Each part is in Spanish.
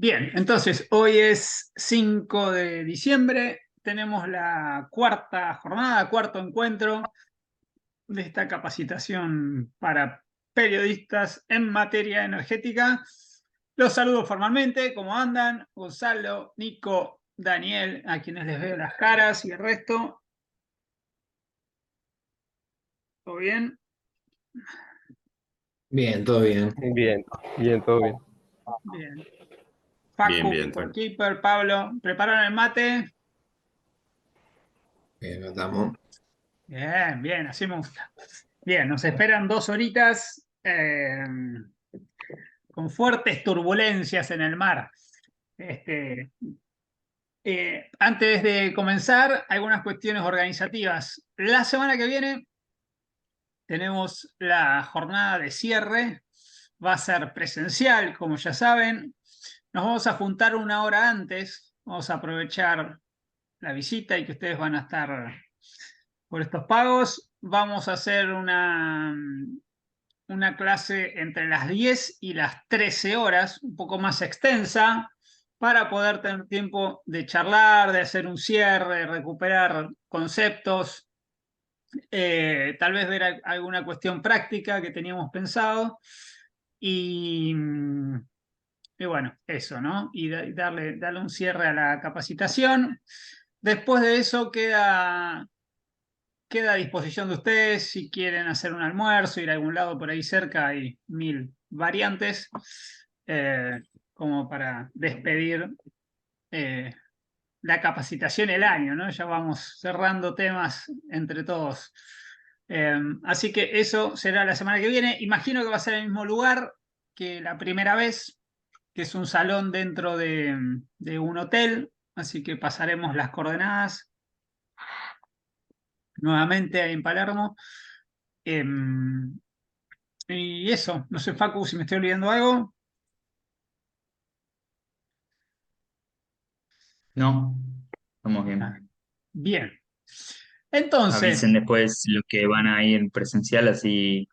Bien, entonces hoy es 5 de diciembre, tenemos la cuarta jornada, cuarto encuentro de esta capacitación para periodistas en materia energética. Los saludo formalmente, ¿cómo andan? Gonzalo, Nico, Daniel, a quienes les veo las caras y el resto. ¿Todo bien? Bien, todo bien. Bien, bien, todo bien. Bien. Bien, Facu, bien, tranquilo. Keeper, Pablo, ¿prepararon el mate? Bien, estamos. Bien, bien, así me gusta. Bien, nos esperan 2 horitas con fuertes turbulencias en el mar. Este, Antes de comenzar, algunas cuestiones organizativas. La semana que viene tenemos la jornada de cierre. Va a ser presencial, como ya saben. Nos vamos a juntar 1 hora antes. Vamos a aprovechar la visita y que ustedes van a estar por estos pagos. Vamos a hacer una clase entre las 10 y las 13 horas, un poco más extensa, para poder tener tiempo de charlar, de hacer un cierre, recuperar conceptos, tal vez ver alguna cuestión práctica que teníamos pensado y, y bueno, eso, ¿no? Y darle un cierre a la capacitación. Después de eso queda a disposición de ustedes si quieren hacer un almuerzo, ir a algún lado por ahí cerca, hay 1000 variantes, eh, como para despedir eh, la capacitación el año, ¿no? Ya vamos cerrando temas entre todos. Así que eso será la semana que viene. Imagino que va a ser el mismo lugar que la primera vez, que es un salón dentro de un hotel, así que pasaremos las coordenadas nuevamente ahí en Palermo. Em, y eso, no sé, Facu, si me estoy olvidando algo. No, estamos Ah, bien. bien. Entonces, Avisen después los que van a ir presencial, así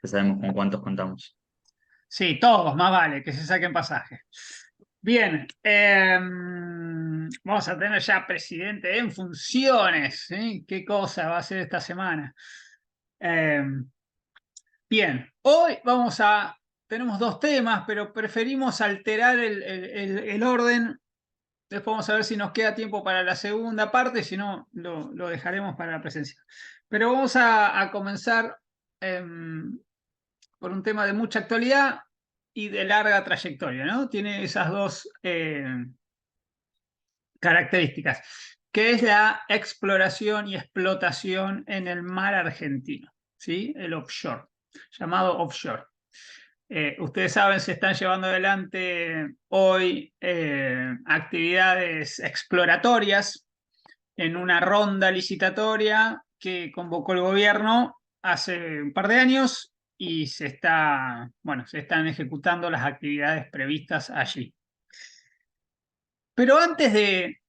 ya sabemos con cuántos contamos. sí, todos, más vale, que se saquen pasaje. Bien, vamos a tener ya presidente en funciones, ¿sí? ¿Qué cosa va a ser esta semana? Em, bien, hoy tenemos 2 temas, pero preferimos alterar el orden. Después vamos a ver si nos queda tiempo para la segunda parte, si no, lo dejaremos para la presencia. Pero vamos a comenzar por un tema de mucha actualidad y de larga trayectoria, ¿no? Tiene esas dos características, que es la exploración y explotación en el mar argentino, ¿sí? El offshore, llamado offshore. Ustedes saben, se están llevando adelante hoy actividades exploratorias en una ronda licitatoria que convocó el gobierno hace un par de años y se están ejecutando las actividades previstas allí. Pero antes de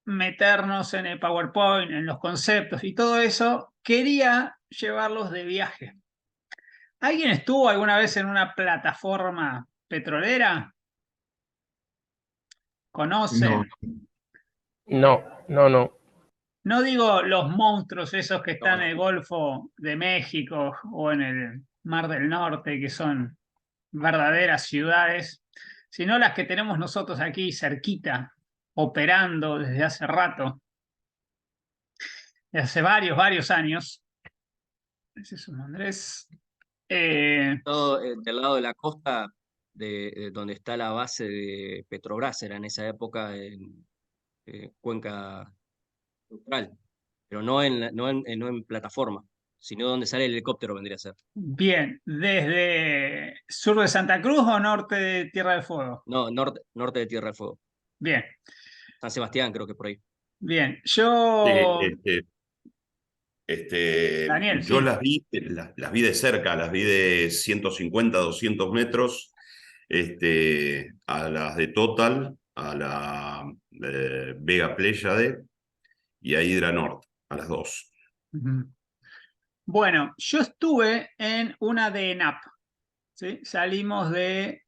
meternos en el PowerPoint, en los conceptos y todo eso, quería llevarlos de viaje. ¿Alguien estuvo alguna vez en una plataforma petrolera? No, ¿Conocen? No, no, no. No digo los monstruos esos que no, están en el no. Golfo de México o en el Mar del Norte, que son verdaderas ciudades, sino las que tenemos nosotros aquí cerquita, operando desde hace rato, desde hace varios años. Ese es un Andrés. Eh, Todo del lado de la costa de donde está la base de Petrobras, era en esa época en Cuenca Neutral, pero no en plataforma, sino donde sale el helicóptero vendría a ser. bien, ¿desde sur de Santa Cruz o norte de Tierra del Fuego? No, norte de Tierra del Fuego. Bien, San Sebastián creo que por ahí. bien. Sí, Yo, Daniel, yo sí. las vi de cerca, las vi de 150, 200 metros, a las de Total, a la Vega Pléyade y a Hydra Norte, a las dos. Ujú. Bueno, yo estuve en una de ENAP, ¿sí? Salimos de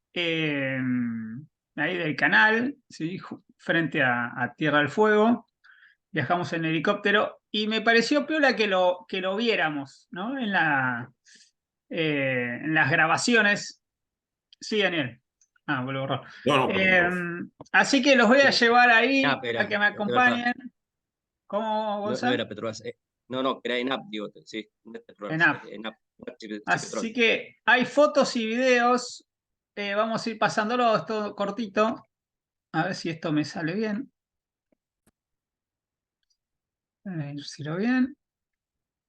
ahí del canal, ¿sí? Frente a Tierra del Fuego. Viajamos en helicóptero y me pareció piola que lo viéramos, ¿no? En las grabaciones. Sí, Daniel. Ah, vuelvo a borrar. No, no, perdón. Así que los voy a llevar ahí Era, a que me verdad, acompañen. ¿Cómo, no Gonzalo? era Petrobras. No, era ENAP, digo, sí, no es En Petrobras, app. ENAP, Chipetrol. Así que hay fotos y videos. Vamos a ir pasándolo, es todo cortito. A ver si esto me sale bien. A ver si lo bien.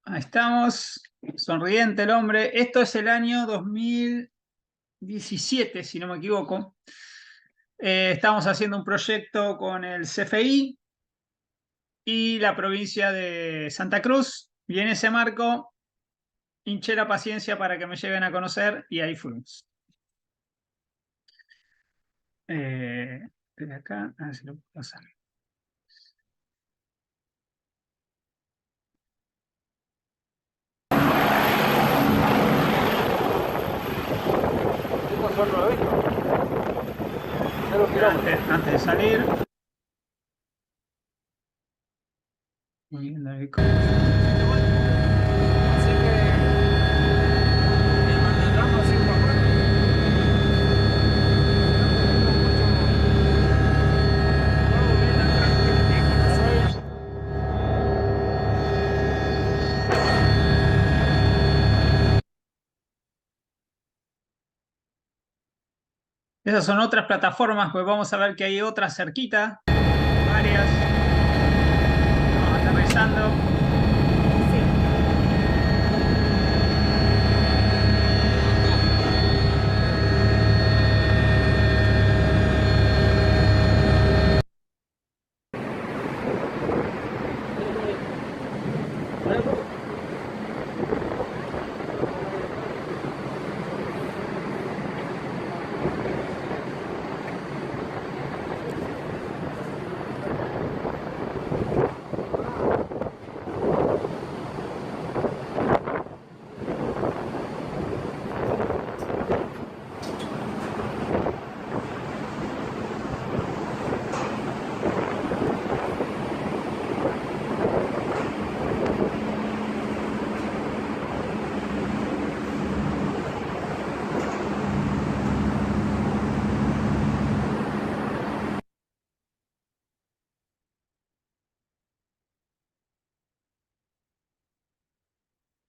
Ahí estamos. Sonriente el hombre. Esto es el año 2017, si no me equivoco. Estamos haciendo un proyecto con el CFI y la provincia de Santa Cruz. Y en ese marco, hinché la paciencia para que me lleven a conocer y ahí fuimos. De acá, a ver si lo puedo pasar. Estos son nuevitos. 0 kilómetros. Antes de salir. Y el helicóptero. Así que el manejando así por acá. Vamos bien atrás. Esas son otras plataformas, pues vamos a ver que hay otras cerquita, varias. Vamos aterrizando.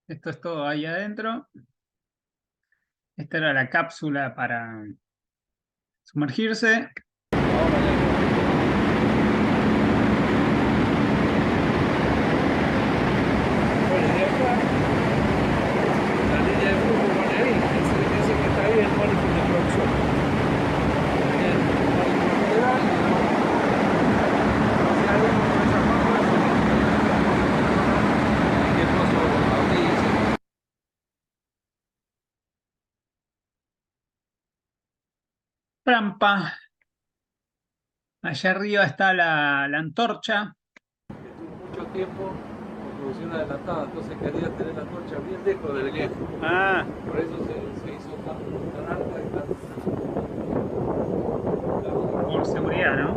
Esto es todo ahí adentro. Esta era la cápsula para sumergirse. Bueno, de acá, la línea de flujo van ahí. Ese que está ahí es el manifold de producción. El manifold general, hacia adentro con esa forma, y que paso abrir y cerrar. Trampa. Allá arriba está la antorcha. Estuvo mucho tiempo con producción adelantada, entonces quería tener la torcha bien lejos del viejo. Por eso se hizo tan alta y tan... Por seguridad, ¿no?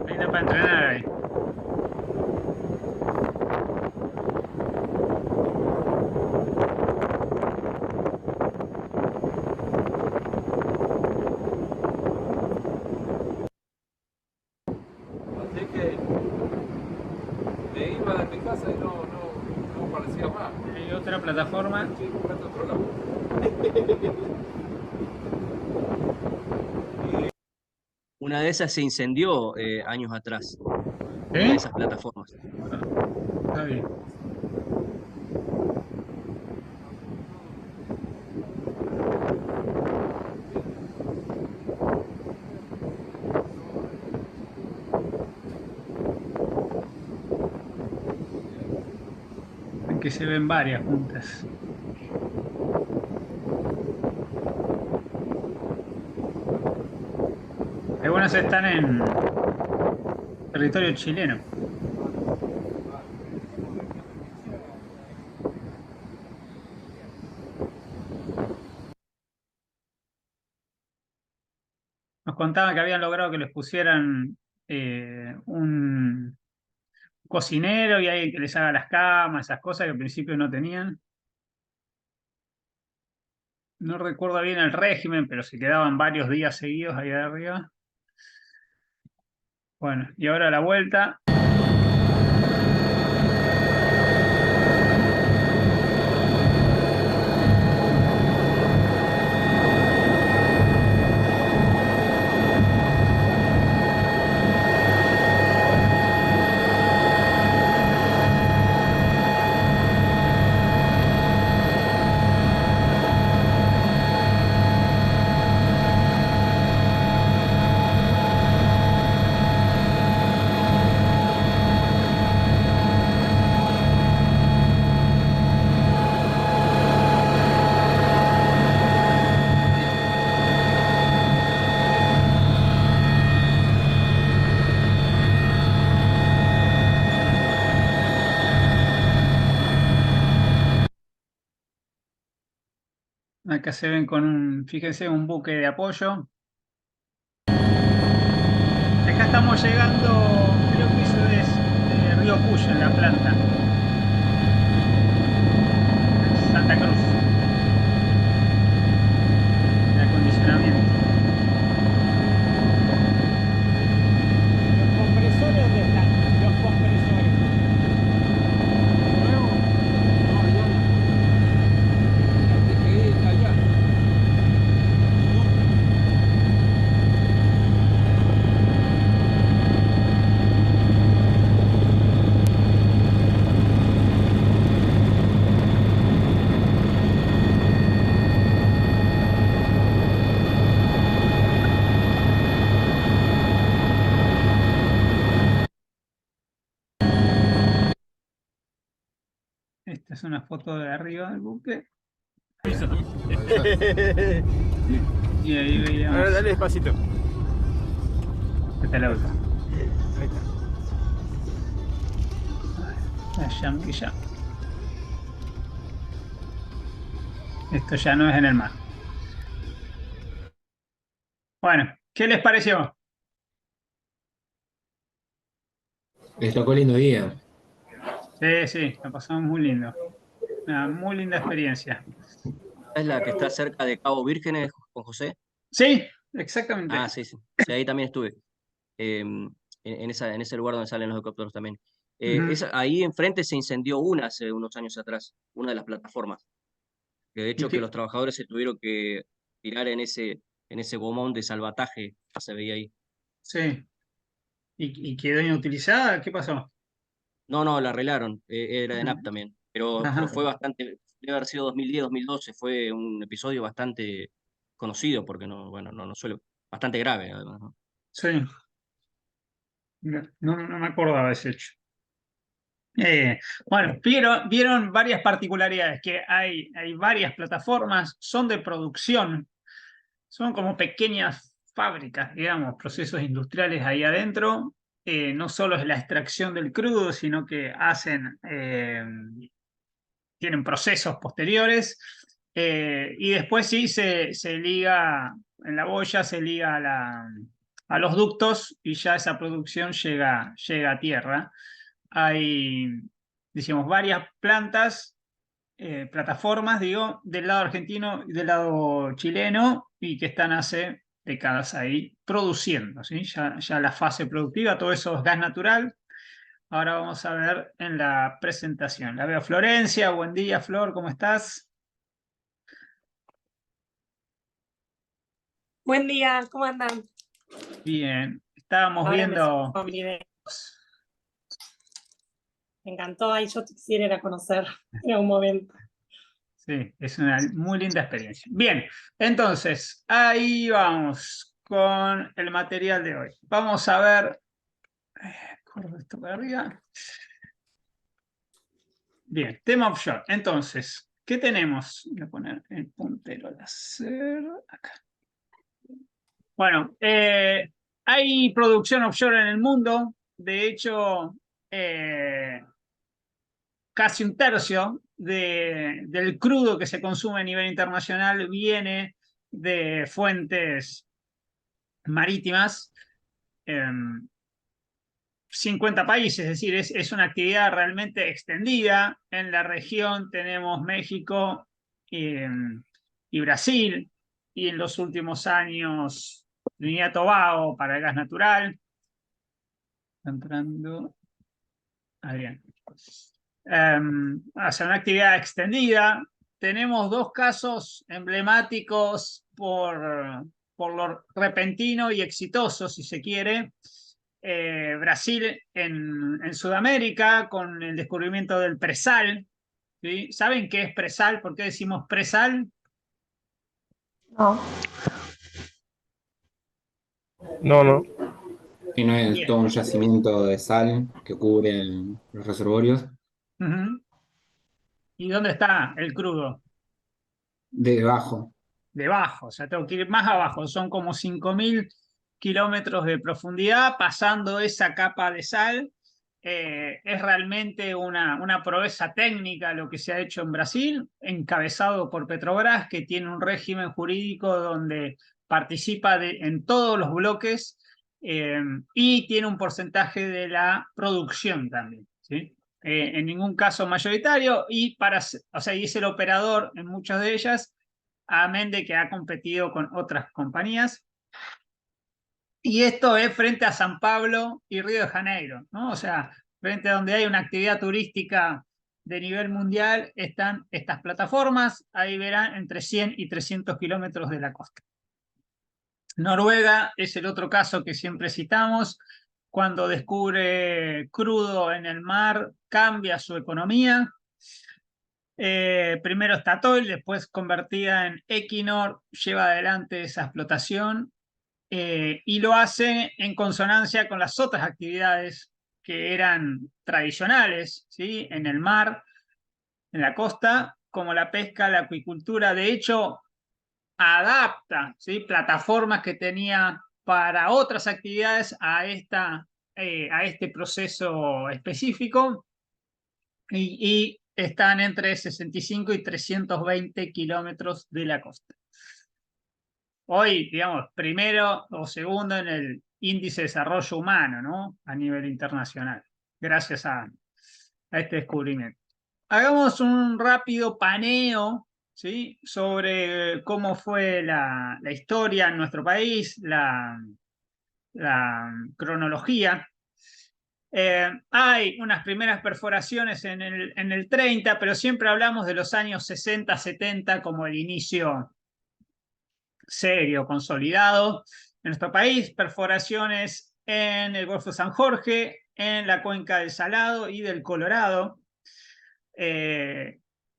Linda para entrenar ahí. Así que me iba de mi casa y no parecía más. Hay otra plataforma. Estoy buscando otro lado. Una de esas se incendió años atrás, una de ¿Eh? esas plataformas. Está bien. Que se ven varias juntas. Algunas están en territorio chileno. contaban que habían logrado que les pusieran un cocinero y alguien que les haga las camas, esas cosas que al principio no tenían. No recuerdo bien el régimen, pero se quedaban varios días seguidos ahí arriba. Bueno, y ahora la vuelta. Acá se ven con fíjense, un buque de apoyo. Acá estamos llegando, creo que eso es Río Cuyo, en la planta. Santa Cruz. De acondicionamiento. ¿Los compresores dónde están? Los compresores. ¿Nuevo? No, ya no. Dejé ir allá. Esta es una foto de arriba del buque. Y ahí veíamos. Ahora dale despacito. Este es el auto. Ahí está. La llamilla. Esto ya no es en el mar. Bueno, ¿qué les pareció? Les tocó lindo día. Sí, la pasamos muy lindo. Una muy linda experiencia. ¿Es la que está cerca de Cabo Vírgenes, con José? Sí, exactamente. Ah, sí, sí. Sí, ahí también estuve. En ese lugar donde salen los helicópteros también. Ujú. Ahí enfrente se incendió una hace unos años atrás, una de las plataformas. Que de ¿Y hecho que los trabajadores se tuvieron que tirar en ese gomón de salvataje que se veía ahí. Sí. ¿Y quedó inutilizada? ¿Qué pasó? No, no, la arreglaron, era de NAP Ujú. también. Pero Ajá. fue bastante, debe haber sido 2010, 2012, fue un episodio bastante conocido, porque no, bueno, no suele, bastante grave además, ¿no? Sí. No me acordaba de ese hecho. Bueno, vieron varias particularidades, que hay varias plataformas, son de producción, son como pequeñas fábricas, digamos, procesos industriales ahí adentro. No solo es la extracción del crudo, sino que tienen procesos posteriores. Y después sí se liga, en la boya se liga a los ductos y ya esa producción llega a tierra. Hay, decimos, varias plataformas, digo, del lado argentino y del lado chileno, y que están hace décadas ahí produciendo, ¿sí? Ya la fase productiva, todo eso es gas natural. Ahora vamos a ver en la presentación. La veo a Florencia. Buen día, Flor, ¿cómo estás? Buen día, ¿cómo andan? Bien. Estábamos Ahora me viendo. subo a mi video. Me encantó, ahí yo quisiera ir a conocer en algún momento. Sí, es una muy linda experiencia. Bien, entonces, ahí vamos con el material de hoy. Vamos a ver. Corro esto para arriba. Bien, tema offshore. Entonces, ¿qué tenemos? Voy a poner el puntero láser acá. Bueno, hay producción offshore en el mundo. De hecho, casi un tercio del crudo que se consume a nivel internacional viene de fuentes marítimas, 50 países, es decir, es una actividad realmente extendida. En la región tenemos México y Brasil, y en los últimos años Trinidad y Tobago para el gas natural. Está entrando Adrián. Hacia una actividad extendida. Tenemos dos casos emblemáticos por lo repentino y exitoso, si se quiere. Brasil en Sudamérica con el descubrimiento del presal. ¿Sí? ¿Saben qué es presal? ¿Por qué decimos presal? No, No. Y no es Bien. todo un yacimiento de sal que cubre los reservorios Ujú. ¿Y dónde está el crudo? debajo. Debajo, o sea, tengo que ir más abajo. Son como 5.000 kilómetros de profundidad, pasando esa capa de sal. Es realmente una proeza técnica lo que se ha hecho en Brasil, encabezado por Petrobras, que tiene un régimen jurídico donde participa en todos los bloques, y tiene un porcentaje de la producción también, ¿sí? En ningún caso mayoritario, o sea, y es el operador en muchas de ellas, amén de que ha competido con otras compañías. Y esto es frente a San Pablo y Río de Janeiro, ¿no? O sea, frente a donde hay una actividad turística de nivel mundial, están estas plataformas. Ahí verán entre 100 y 300 kilómetros de la costa. Noruega es el otro caso que siempre citamos. Cuando descubre crudo en el mar, cambia su economía. Primero Statoil, después convertida en Equinor, lleva adelante esa explotación, y lo hace en consonancia con las otras actividades que eran tradicionales, ¿sí? En el mar, en la costa, como la pesca, la acuicultura. De hecho, adapta, ¿sí? Plataformas que tenía para otras actividades a este proceso específico, y están entre 65 y 320 kilómetros de la costa. Hoy, digamos, primero o segundo en el índice de desarrollo humano, ¿no? A nivel internacional, gracias a este descubrimiento. Hagamos un rápido paneo, ¿sí? Sobre cómo fue la historia en nuestro país, la cronología. Hay unas primeras perforaciones en el 30, pero siempre hablamos de los años 60, 70 como el inicio serio, consolidado en nuestro país. Perforaciones en el Golfo de San Jorge, en la cuenca del Salado y del Colorado.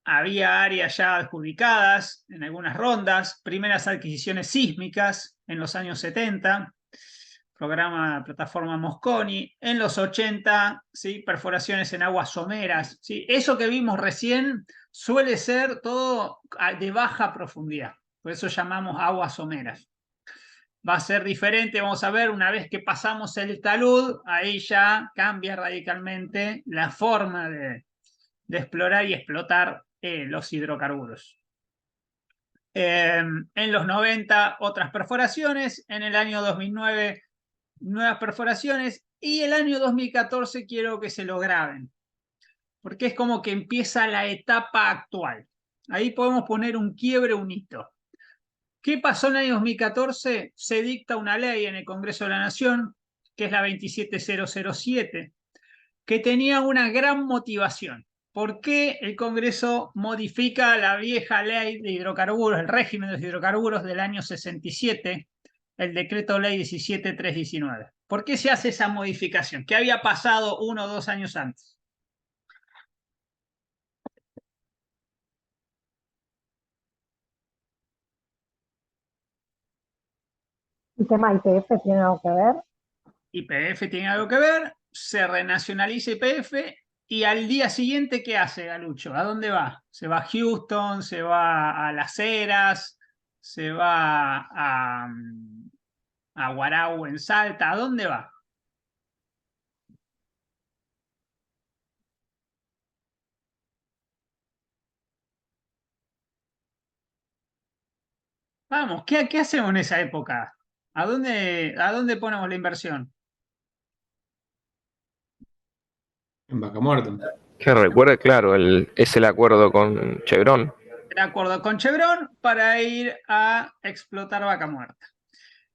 Había áreas ya adjudicadas en algunas rondas, primeras adquisiciones sísmicas en los años 70, programa plataforma Mosconi. En los 80, ¿sí? Perforaciones en aguas someras, ¿sí? Eso que vimos recién suele ser todo de baja profundidad, por eso llamamos aguas someras. Va a ser diferente, vamos a ver, una vez que pasamos el talud, ahí ya cambia radicalmente la forma de explorar y explotar los hidrocarburos. En los 90, otras perforaciones. En el año 2009, nuevas perforaciones. Y el año 2014 quiero que se lo graben, porque es como que empieza la etapa actual. Ahí podemos poner un quiebre, un hito. ¿Qué pasó en el año 2014? Se dicta una ley en el Congreso de la Nación, que es la 27007, que tenía una gran motivación. ¿Por qué el Congreso modifica la vieja ley de hidrocarburos, el régimen de los hidrocarburos del año 67, el decreto ley 17319? ¿Por qué se hace esa modificación? ¿Qué había pasado 1 o 2 años antes? ¿el tema IPF tiene algo que ver? YPF tiene algo que ver, se renacionaliza YPF, y al día siguiente, ¿qué hace Galucho? ¿A dónde va? Se va a Houston, se va a Las Heras, se va a Guarau en Salta. ¿A dónde va? Vamos, ¿qué hacemos en esa época? ¿A dónde ponemos la inversión? En Vaca Muerta. Que recuerde, claro, es el acuerdo con Chevron. De acuerdo con Chevron para ir a explotar Vaca Muerta.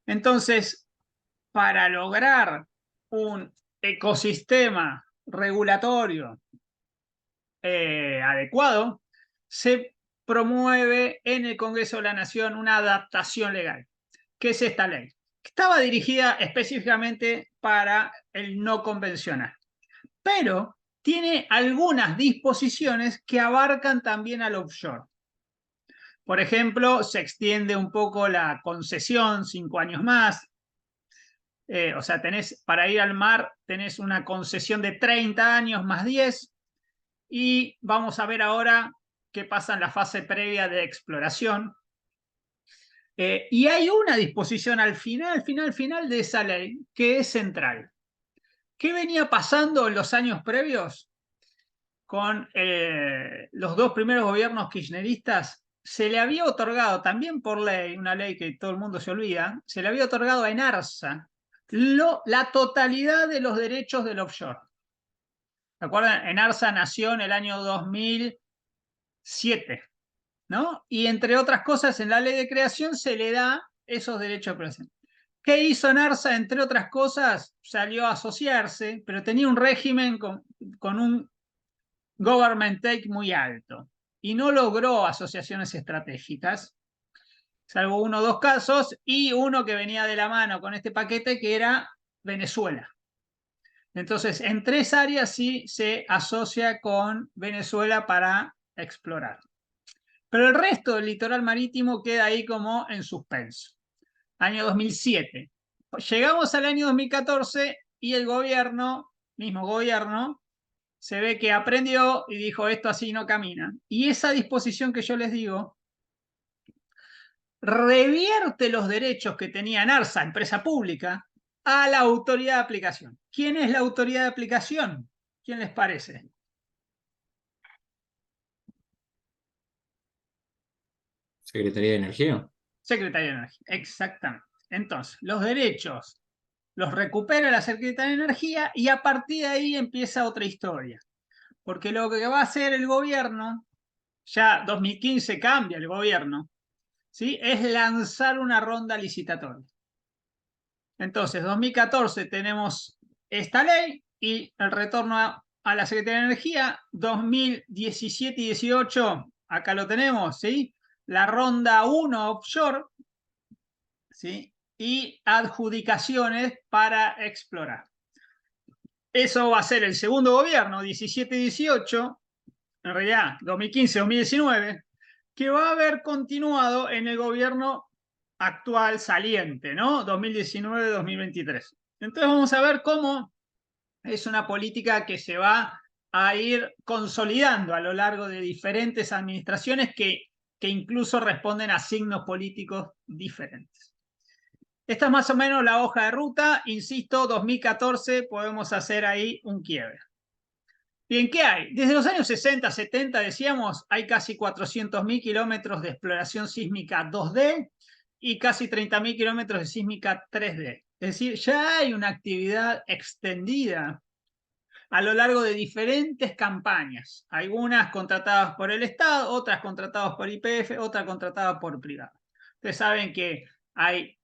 Entonces, para lograr un ecosistema regulatorio adecuado, se promueve en el Congreso de la Nación una adaptación legal. ¿Qué es esta ley? Estaba dirigida específicamente para el no convencional, pero tiene algunas disposiciones que abarcan también al offshore. Por ejemplo, se extiende un poco la concesión 5 años más. O sea, para ir al mar tenés una concesión de 30 años más 10. Y vamos a ver ahora qué pasa en la fase previa de exploración. Y hay una disposición al final de esa ley que es central. ¿Qué venía pasando en los años previos con los dos primeros gobiernos kirchneristas? Se le había otorgado, también por ley, una ley que todo el mundo se olvida, se le había otorgado a Enarsa la totalidad de los derechos del offshore. ¿Se acuerdan? Enarsa nació en el año 2007, ¿no? Y entre otras cosas, en la ley de creación se le da esos derechos de operación. ¿Qué hizo Enarsa? Entre otras cosas, salió a asociarse, pero tenía un régimen con un government take muy alto y no logró asociaciones estratégicas, salvo 1 o 2 casos, y uno que venía de la mano con este paquete que era Venezuela. Entonces, en 3 áreas sí se asocia con Venezuela para explorar. Pero el resto del litoral marítimo queda ahí como en suspenso. Año 2007. Llegamos al año 2014 y el mismo gobierno, se ve que aprendió y dijo esto así no camina. Y esa disposición que yo les digo revierte los derechos que tenía Enarsa, empresa pública, a la autoridad de aplicación. ¿Quién es la autoridad de aplicación? ¿Quién les parece? Secretaría de Energía. Secretaría de Energía, exactamente. Entonces, los derechos los recupera la Secretaría de Energía y a partir de ahí empieza otra historia. Porque lo que va a hacer el gobierno, ya 2015 cambia el gobierno, ¿sí? Es lanzar una ronda licitatoria. Entonces, 2014 tenemos esta ley y el retorno a la Secretaría de Energía. 2017 y 18, acá lo tenemos, ¿sí? La ronda 1 offshore, ¿sí? Y adjudicaciones para explorar. Eso va a ser el segundo gobierno, 17-18, en realidad 2015-2019, que va a haber continuado en el gobierno actual saliente, ¿no? 2019-2023. Entonces vamos a ver cómo es una política que se va a ir consolidando a lo largo de diferentes administraciones que incluso responden a signos políticos diferentes. Esta es más o menos la hoja de ruta. Insisto, 2014 podemos hacer ahí un quiebre. Bien, ¿qué hay? Desde los años 60, 70, decíamos, hay casi 400.000 kilómetros de exploración sísmica 2D y casi 30.000 kilómetros de sísmica 3D. Es decir, ya hay una actividad extendida a lo largo de diferentes campañas. Algunas contratadas por el Estado, otras contratadas por YPF, otras contratadas por privado. Ustedes saben que hay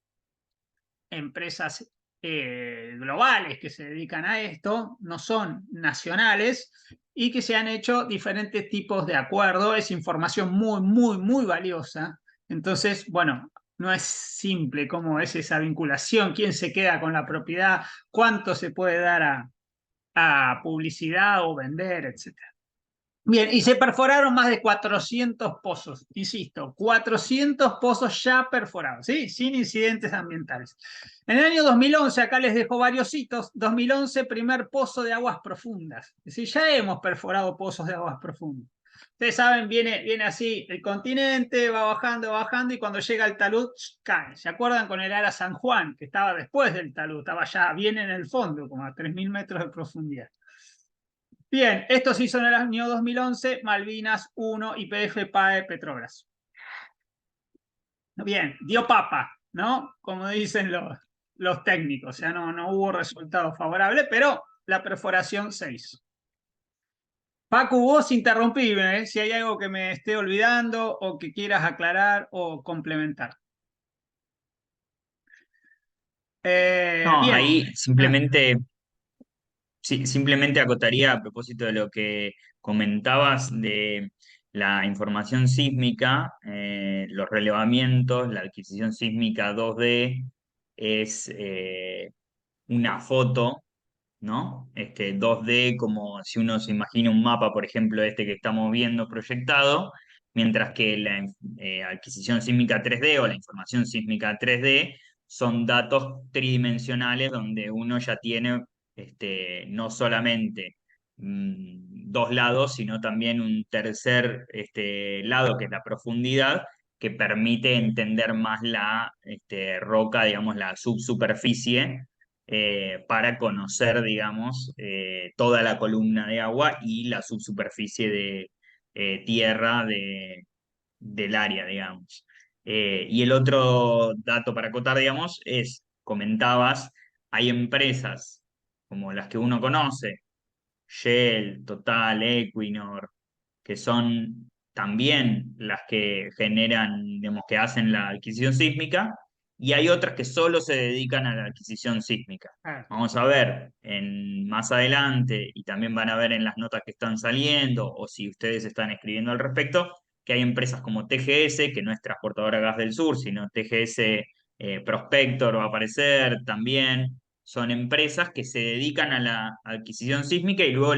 empresas globales que se dedican a esto, no son nacionales, y que se han hecho diferentes tipos de acuerdos. Es información muy, muy, muy valiosa. Entonces, bueno, no es simple cómo es esa vinculación, quién se queda con la propiedad, cuánto se puede dar a publicidad o vender, etc. Bien, y se perforaron más de 400 pozos, insisto, 400 pozos ya perforados, ¿sí? Sin incidentes ambientales. En el año 2011, acá les dejo varios hitos, 2011, primer pozo de aguas profundas. Es decir, ya hemos perforado pozos de aguas profundas. Ustedes saben, viene así el continente, va bajando, y cuando llega al talud, cae. ¿Se acuerdan con el Ara San Juan, que estaba después del talud? Estaba ya bien en el fondo, como a 3.000 metros de profundidad. Bien, esto se hizo en el año 2011, Malvinas 1, YPF, PAE, Petrobras. Bien, dio papa. ¿no? Como dicen los técnicos, o sea, no hubo resultado favorable, pero la perforación se hizo. Pacu, vos interrumpime, ¿eh? Si hay algo que me esté olvidando o que quieras aclarar o complementar. No, Bien. ahí simplemente, sí, simplemente acotaría a propósito de lo que comentabas de la información sísmica, los relevamientos, la adquisición sísmica 2D es una foto, ¿no? 2D, como si uno se imagina un mapa, por ejemplo, este que estamos viendo proyectado, mientras que la adquisición sísmica 3D o la información sísmica 3D son datos tridimensionales donde uno ya tiene no solamente dos lados, sino también un tercer lado, que es la profundidad, que permite entender más la roca, digamos, la subsuperficie, para conocer, digamos, toda la columna de agua y la subsuperficie de tierra del área, digamos. Y el otro dato para acotar, digamos, es, comentabas, hay empresas como las que uno conoce, Shell, Total, Equinor, que son también las que generan, digamos, que hacen la adquisición sísmica, y hay otras que solo se dedican a la adquisición sísmica. Ah, Vamos a ver más adelante, y también van a ver en las notas que están saliendo, o si ustedes están escribiendo al respecto, que hay empresas como TGS, que no es Transportadora Gas del Sur, sino TGS Prospector va a aparecer también. Son empresas que se dedican a la adquisición sísmica y luego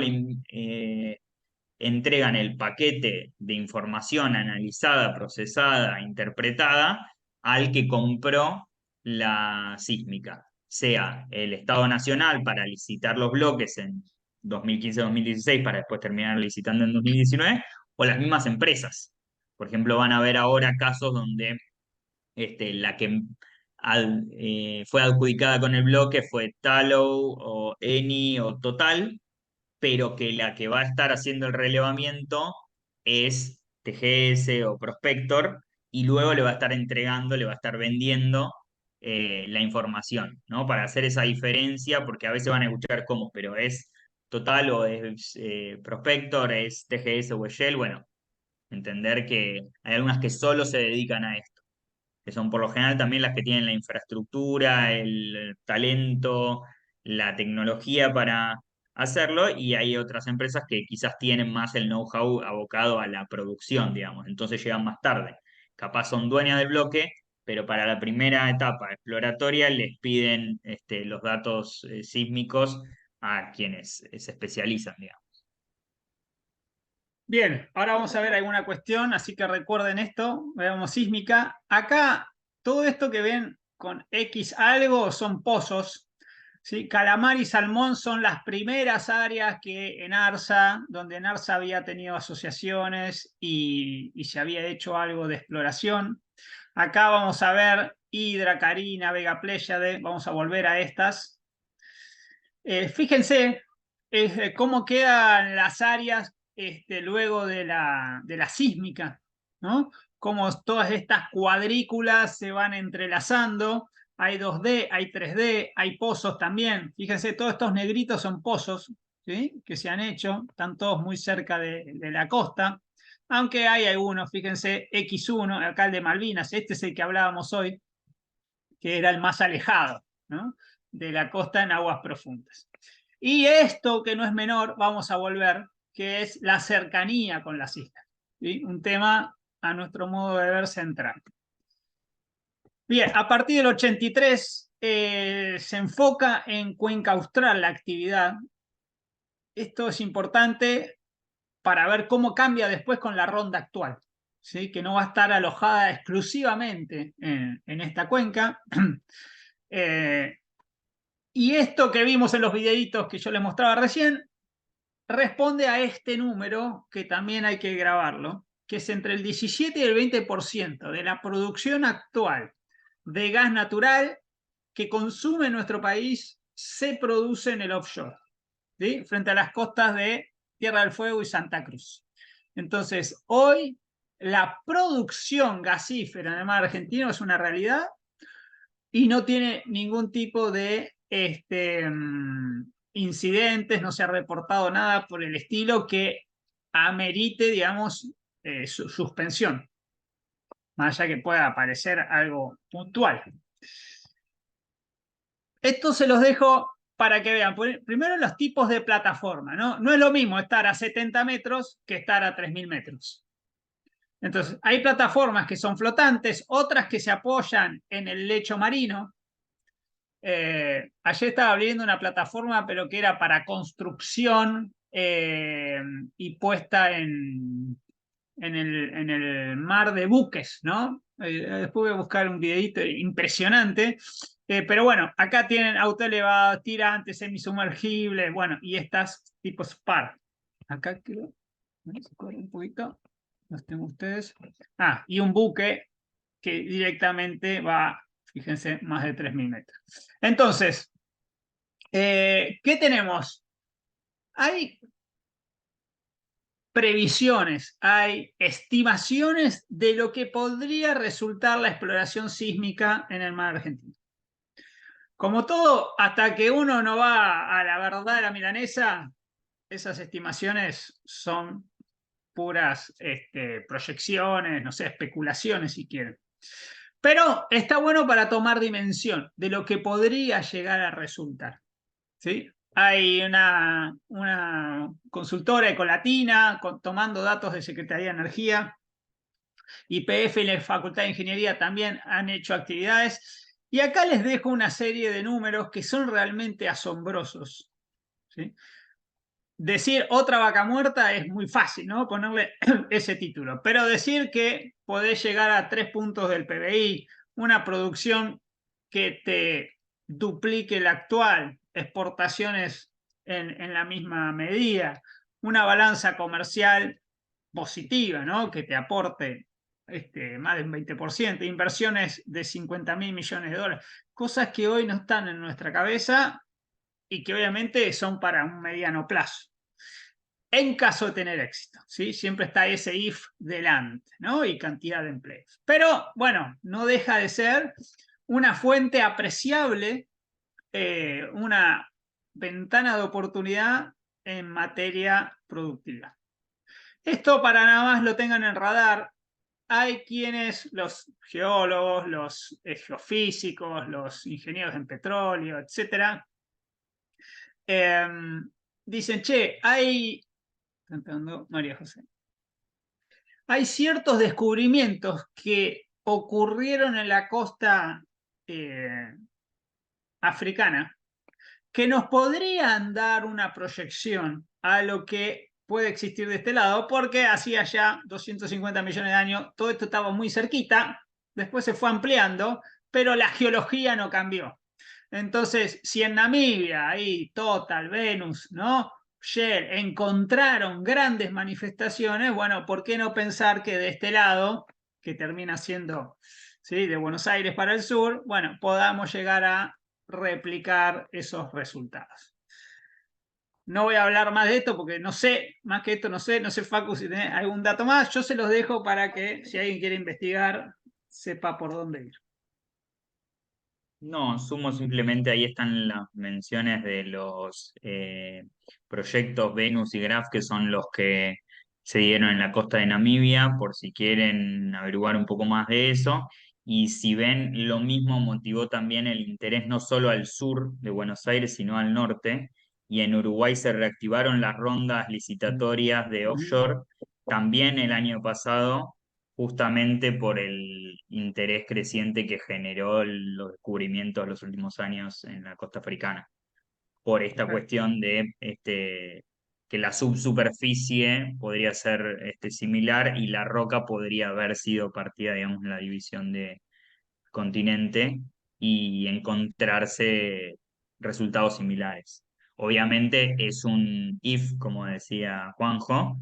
entregan el paquete de información analizada, procesada, interpretada al que compró la sísmica, sea el Estado Nacional para licitar los bloques en 2015-2016 para después terminar licitando en 2019, o las mismas empresas. Por ejemplo, van a haber ahora casos donde la que fue adjudicada con el bloque fue Tallow o Eni o Total, pero que la que va a estar haciendo el relevamiento es TGS o Prospector, y luego le va a estar entregando, le va a estar vendiendo la información, ¿no? Para hacer esa diferencia, porque a veces van a escuchar cómo, pero es Total o es Prospector, es TGS o es Shell. Bueno, entender que hay algunas que solo se dedican a esto, que son por lo general también las que tienen la infraestructura, el talento, la tecnología para hacerlo, y hay otras empresas que quizás tienen más el know-how abocado a la producción, digamos, entonces llegan más tarde. Capaz son dueñas del bloque, pero para la primera etapa exploratoria les piden los datos sísmicos a quienes se especializan, digamos. bien, ahora vamos a ver alguna cuestión, así que recuerden esto, veamos sísmica. Acá, todo esto que ven con X algo son pozos, ¿sí? Calamar y Salmón son las primeras áreas que en ARSA, donde en ARSA había tenido asociaciones y se había hecho algo de exploración. Acá vamos a ver Hidra, Carina, Vega Pléyade, vamos a volver a estas. Fíjense cómo quedan las áreas luego de la sísmica, ¿no? Cómo todas estas cuadrículas se van entrelazando. Hay 2D, hay 3D, hay pozos también. Fíjense, todos estos negritos son pozos, ¿sí? Que se han hecho, están todos muy cerca de la costa. Aunque hay algunos, fíjense, X1, acá el de Malvinas, este es el que hablábamos hoy, que era el más alejado, ¿no? De la costa en aguas profundas. Y esto, que no es menor, vamos a volver, que es la cercanía con las islas, ¿sí? Un tema, a nuestro modo de ver, central. Bien, a partir del 83 se enfoca en Cuenca Austral la actividad. Esto es importante para ver cómo cambia después con la ronda actual, ¿sí? Que no va a estar alojada exclusivamente en esta cuenca. Y esto que vimos en los videitos que yo les mostraba recién, responde a este número que también hay que grabarlo, que es entre el 17 y el 20% de la producción actual de gas natural que consume nuestro país se produce en el offshore, ¿sí? Frente a las costas de Tierra del Fuego y Santa Cruz. Entonces, hoy la producción gasífera en el mar argentino es una realidad, y no tiene ningún tipo de incidentes, no se ha reportado nada por el estilo que amerite, digamos, suspensión, más allá que pueda parecer algo puntual. Esto se los dejo para que vean. Primero, los tipos de plataforma, ¿no? No es lo mismo estar a 70 metros que estar a 3.000 metros. Entonces, hay plataformas que son flotantes, otras que se apoyan en el lecho marino. Ayer estaba viendo una plataforma, pero que era para construcción y puesta en el mar de buques, ¿no? Después voy a buscar un videito impresionante. Pero bueno, acá tienen auto elevado, tirantes, semisumergibles, bueno, y estas tipos SPAR. Acá creo, se corre un poquito, los tengo ustedes. Ah, y un buque que directamente va, fíjense, más de 3.000 metros. Entonces, ¿qué tenemos? Hay previsiones, hay estimaciones de lo que podría resultar la exploración sísmica en el mar argentino. Como todo, hasta que uno no va a la verdadera milanesa, esas estimaciones son puras proyecciones, no sé, especulaciones si quieren. Pero está bueno para tomar dimensión de lo que podría llegar a resultar, ¿sí? Hay una consultora ecolatina tomando datos de Secretaría de Energía, YPF y la Facultad de Ingeniería también han hecho actividades. Y acá les dejo una serie de números que son realmente asombrosos, ¿sí? Decir otra vaca muerta es muy fácil, ¿no? Ponerle ese título. Pero decir que podés llegar a 3 puntos del PBI, una producción que te duplique la actual, exportaciones en la misma medida, una balanza comercial positiva, ¿no? Que te aporte más del 20%, inversiones de 50.000 millones de dólares, cosas que hoy no están en nuestra cabeza y que obviamente son para un mediano plazo. En caso de tener éxito, ¿sí? Siempre está ese if delante, ¿no? Y cantidad de empleos. Pero, bueno, no deja de ser una fuente apreciable, una ventana de oportunidad en materia productiva. Esto para nada más lo tengan en radar. Hay quienes, los geólogos, los geofísicos, los ingenieros en petróleo, etcétera, dicen, che, María José. Hay ciertos descubrimientos que ocurrieron en la costa africana que nos podrían dar una proyección a lo que puede existir de este lado, porque hacía ya 250 millones de años, todo esto estaba muy cerquita, después se fue ampliando, pero la geología no cambió. Entonces, si en Namibia, ahí Total, Venus, ¿no? Shell encontraron grandes manifestaciones, bueno, ¿por qué no pensar que de este lado, que termina siendo, ¿sí?, de Buenos Aires para el sur, bueno, podamos llegar a replicar esos resultados? No voy a hablar más de esto porque no sé, más que esto no sé, Facu, si tenés algún dato más, yo se los dejo para que si alguien quiere investigar, sepa por dónde ir. No, sumo simplemente ahí están las menciones de los proyectos Venus y Graph, que son los que se dieron en la costa de Namibia, por si quieren averiguar un poco más de eso. Y si ven, lo mismo motivó también el interés no solo al sur de Buenos Aires, sino al norte. Y en Uruguay se reactivaron las rondas licitatorias de offshore también el año pasado, justamente por el interés creciente que generó los descubrimientos los últimos años en la costa africana, por esta cuestión de que la subsuperficie podría ser similar y la roca podría haber sido partida, digamos, en la división de continente y encontrarse resultados similares. Obviamente es un if, como decía Juanjo,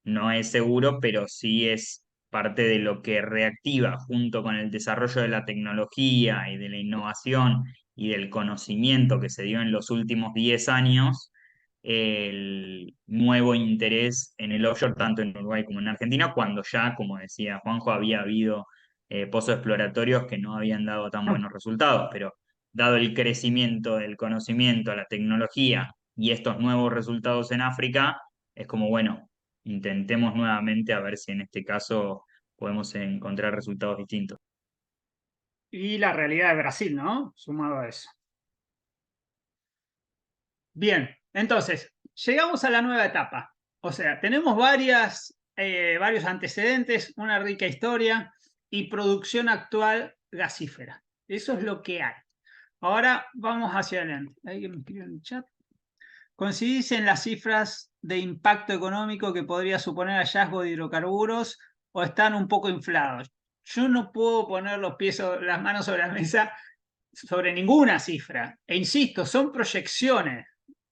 no es seguro, pero sí es parte de lo que reactiva junto con el desarrollo de la tecnología y de la innovación y del conocimiento que se dio en los últimos 10 años, el nuevo interés en el offshore, tanto en Uruguay como en Argentina, cuando ya, como decía Juanjo, había habido pozos exploratorios que no habían dado tan buenos resultados, pero dado el crecimiento del conocimiento, la tecnología y estos nuevos resultados en África, es como, bueno, intentemos nuevamente a ver si en este caso podemos encontrar resultados distintos. Y la realidad de Brasil, ¿no? Sumado a eso. Bien, entonces, llegamos a la nueva etapa. O sea, tenemos varios antecedentes, una rica historia y producción actual gasífera. Eso es lo que hay. Ahora vamos hacia adelante. ¿Alguien me escribió en el chat? ¿Coincidís en las cifras de impacto económico que podría suponer hallazgo de hidrocarburos o están un poco inflados? Yo no puedo poner las manos sobre la mesa sobre ninguna cifra. E insisto, son proyecciones.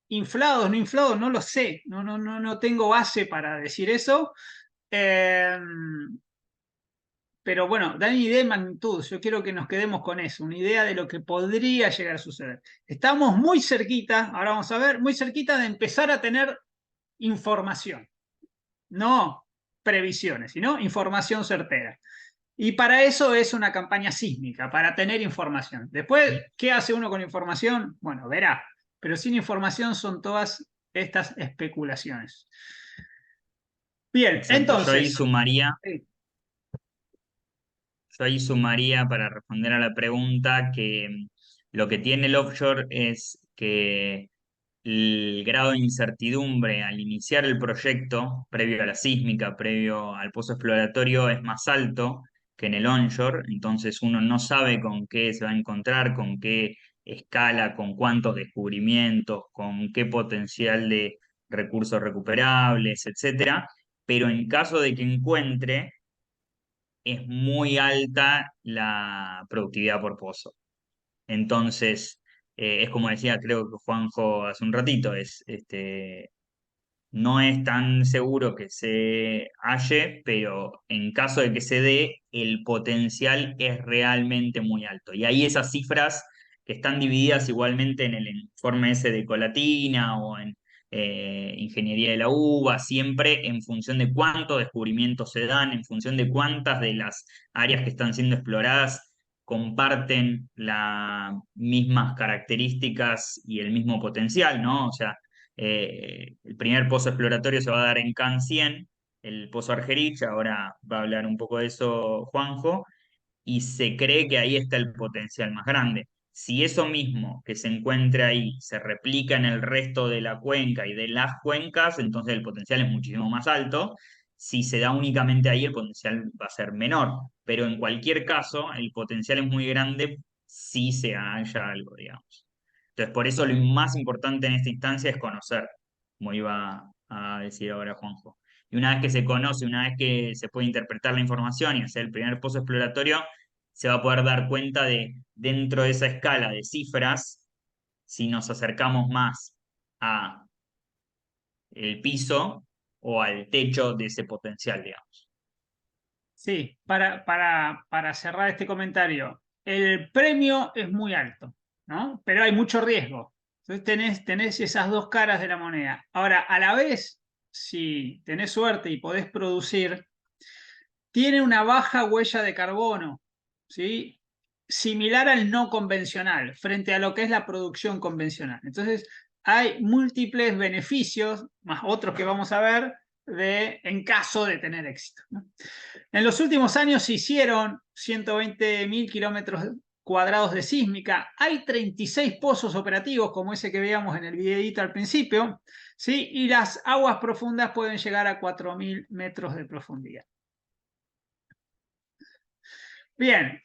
Inflados, no inflados, no lo sé. No tengo base para decir eso. Pero bueno, dan idea de magnitud. Yo quiero que nos quedemos con eso, una idea de lo que podría llegar a suceder. Estamos muy cerquita, ahora vamos a ver, muy cerquita de empezar a tener información. No previsiones, sino información certera. Y para eso es una campaña sísmica, para tener información. Después, ¿qué hace uno con información? Bueno, verá. Pero sin información son todas estas especulaciones. Bien, Exacto. entonces. Yo ahí sumaría para responder a la pregunta que lo que tiene el offshore es que el grado de incertidumbre al iniciar el proyecto, previo a la sísmica, previo al pozo exploratorio, es más alto que en el onshore, entonces uno no sabe con qué se va a encontrar, con qué escala, con cuántos descubrimientos, con qué potencial de recursos recuperables, etcétera. Pero en caso de que encuentre, es muy alta la productividad por pozo. Entonces, es como decía, creo que Juanjo hace un ratito, no es tan seguro que se halle, pero en caso de que se dé, el potencial es realmente muy alto. Y ahí esas cifras que están divididas igualmente en el informe ese de Colatina o en Ingeniería de la UBA, siempre en función de cuántos descubrimientos se dan, en función de cuántas de las áreas que están siendo exploradas comparten las mismas características y el mismo potencial, ¿no? O sea, el primer pozo exploratorio se va a dar en Can 100, el pozo Argerich, ahora va a hablar un poco de eso Juanjo, y se cree que ahí está el potencial más grande. Si eso mismo que se encuentra ahí se replica en el resto de la cuenca y de las cuencas, entonces el potencial es muchísimo más alto. Si se da únicamente ahí, el potencial va a ser menor. Pero en cualquier caso, el potencial es muy grande si se halla algo, digamos. Entonces, por eso lo más importante en esta instancia es conocer, como iba a decir ahora Juanjo. Y una vez que se conoce, una vez que se puede interpretar la información y hacer el primer pozo exploratorio, se va a poder dar cuenta de, dentro de esa escala de cifras, si nos acercamos más a el piso o al techo de ese potencial, digamos. Sí, para cerrar este comentario, el premio es muy alto, ¿no? Pero hay mucho riesgo. Entonces tenés esas dos caras de la moneda. Ahora, a la vez, si tenés suerte y podés producir, tiene una baja huella de carbono, ¿sí? Similar al no convencional, frente a lo que es la producción convencional. Entonces, hay múltiples beneficios, más otros que vamos a ver, en caso de tener éxito, ¿no? En los últimos años se hicieron 120.000 kilómetros cuadrados de sísmica. Hay 36 pozos operativos, como ese que veíamos en el videito al principio, ¿sí? Y las aguas profundas pueden llegar a 4.000 metros de profundidad. Bien,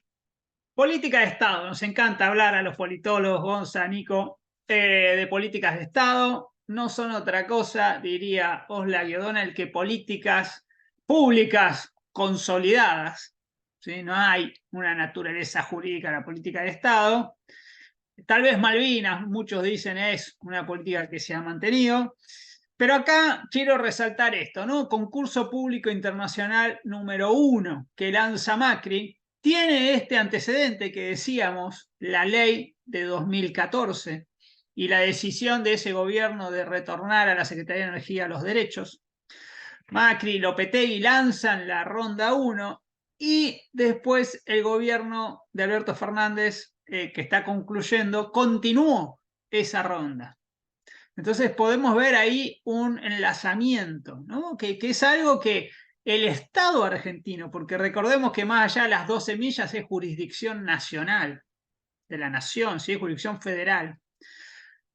política de Estado. Nos encanta hablar a los politólogos, Gonza, Nico, de políticas de Estado. No son otra cosa, diría Oslak y O'Donnell, que políticas públicas consolidadas. ¿Sí? No hay una naturaleza jurídica en la política de Estado. Tal vez Malvinas, muchos dicen, es una política que se ha mantenido. Pero acá quiero resaltar esto, ¿no? Concurso público internacional número 1 que lanza Macri tiene este antecedente que decíamos, la ley de 2014 y la decisión de ese gobierno de retornar a la Secretaría de Energía los derechos. Macri y Lopetegui lanzan la ronda 1 y después el gobierno de Alberto Fernández, que está concluyendo, continuó esa ronda. Entonces podemos ver ahí un enlazamiento, ¿no? Que es algo que el Estado argentino, porque recordemos que más allá de las 12 millas es jurisdicción nacional de la nación, ¿sí? Jurisdicción federal.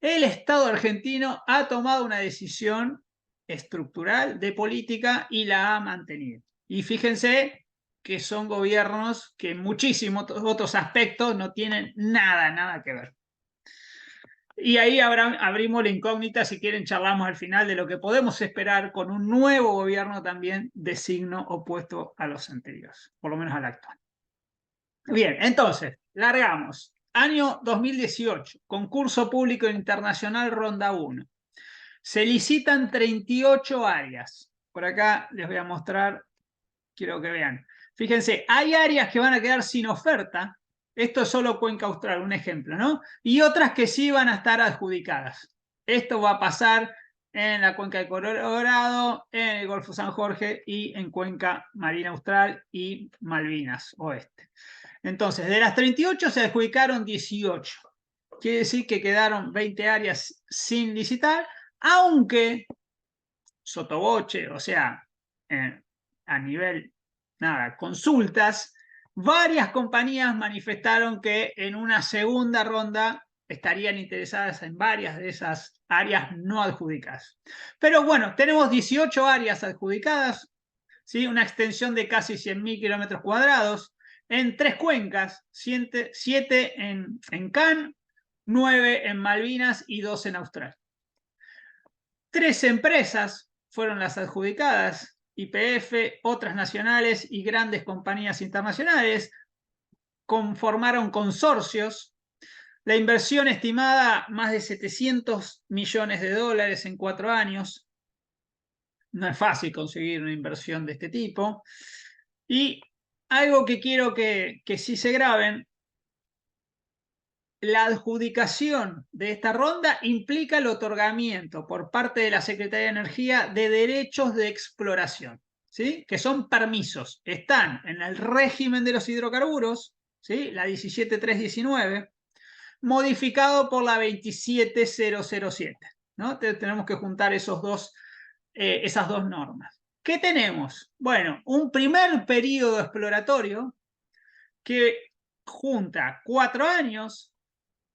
El Estado argentino ha tomado una decisión estructural de política y la ha mantenido. Y fíjense que son gobiernos que en muchísimos otros aspectos no tienen nada que ver. Y ahí abrimos la incógnita, si quieren charlamos al final de lo que podemos esperar con un nuevo gobierno también de signo opuesto a los anteriores, por lo menos al actual. Bien, entonces, largamos. Año 2018, concurso público internacional ronda 1. Se licitan 38 áreas. Por acá les voy a mostrar, quiero que vean. Fíjense, hay áreas que van a quedar sin oferta. Esto es solo Cuenca Austral, un ejemplo, ¿no? Y otras que sí van a estar adjudicadas. Esto va a pasar en la Cuenca de Colorado, en el Golfo San Jorge y en Cuenca Marina Austral y Malvinas Oeste. Entonces, de las 38 se adjudicaron 18. Quiere decir que quedaron 20 áreas sin licitar, aunque sotoboche, o sea, a nivel, consultas, varias compañías manifestaron que en una segunda ronda estarían interesadas en varias de esas áreas no adjudicadas. Pero bueno, tenemos 18 áreas adjudicadas, ¿sí? Una extensión de casi 100.000 kilómetros cuadrados, en 3 cuencas, 7 en Cannes, 9 en Malvinas y 2 en Australia. 3 empresas fueron las adjudicadas, YPF, otras nacionales y grandes compañías internacionales, conformaron consorcios. La inversión estimada, más de 700 millones de dólares en 4 años. No es fácil conseguir una inversión de este tipo. Y algo que quiero que sí se graben, la adjudicación de esta ronda implica el otorgamiento por parte de la Secretaría de Energía de derechos de exploración, ¿sí? Que son permisos. Están en el régimen de los hidrocarburos, ¿sí? La 17319, modificado por la 27007, ¿no? Tenemos que juntar esas dos normas. ¿Qué tenemos? Bueno, un primer periodo exploratorio que junta 4 años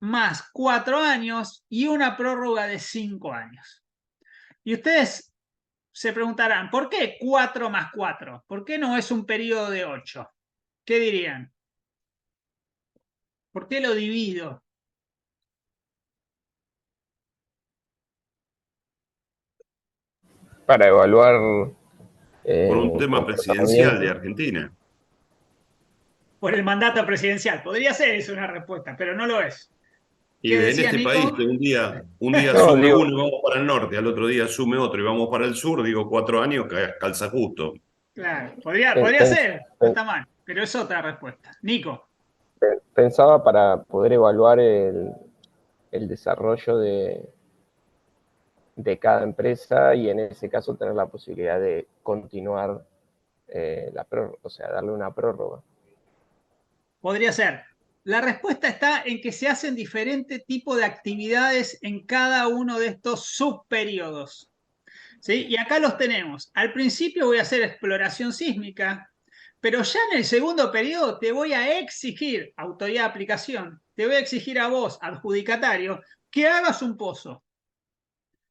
más 4 años y una prórroga de 5 años. Y ustedes se preguntarán, ¿por qué 4 más 4? ¿Por qué no es un periodo de 8? ¿Qué dirían? ¿Por qué lo divido? Para evaluar Por un tema presidencial de comportamiento. Argentina. Por el mandato presidencial. Podría ser eso una respuesta, pero no lo es. Y ¿Qué en decía este Nico? país que un día No, sume digo, uno y vamos para el norte, al otro día sume otro y vamos para el sur, digo 4 años, calza justo. Claro, podría ser, no está mal, pero es otra respuesta. Nico. Pensaba para poder evaluar el desarrollo de cada empresa y en ese caso tener la posibilidad de continuar la prórroga, o sea, darle una prórroga. Podría ser. La respuesta está en que se hacen diferentes tipos de actividades en cada uno de estos subperiodos, ¿sí? Y acá los tenemos. Al principio voy a hacer exploración sísmica, pero ya en el segundo periodo te voy a exigir, autoridad de aplicación, te voy a exigir a vos, adjudicatario, que hagas un pozo.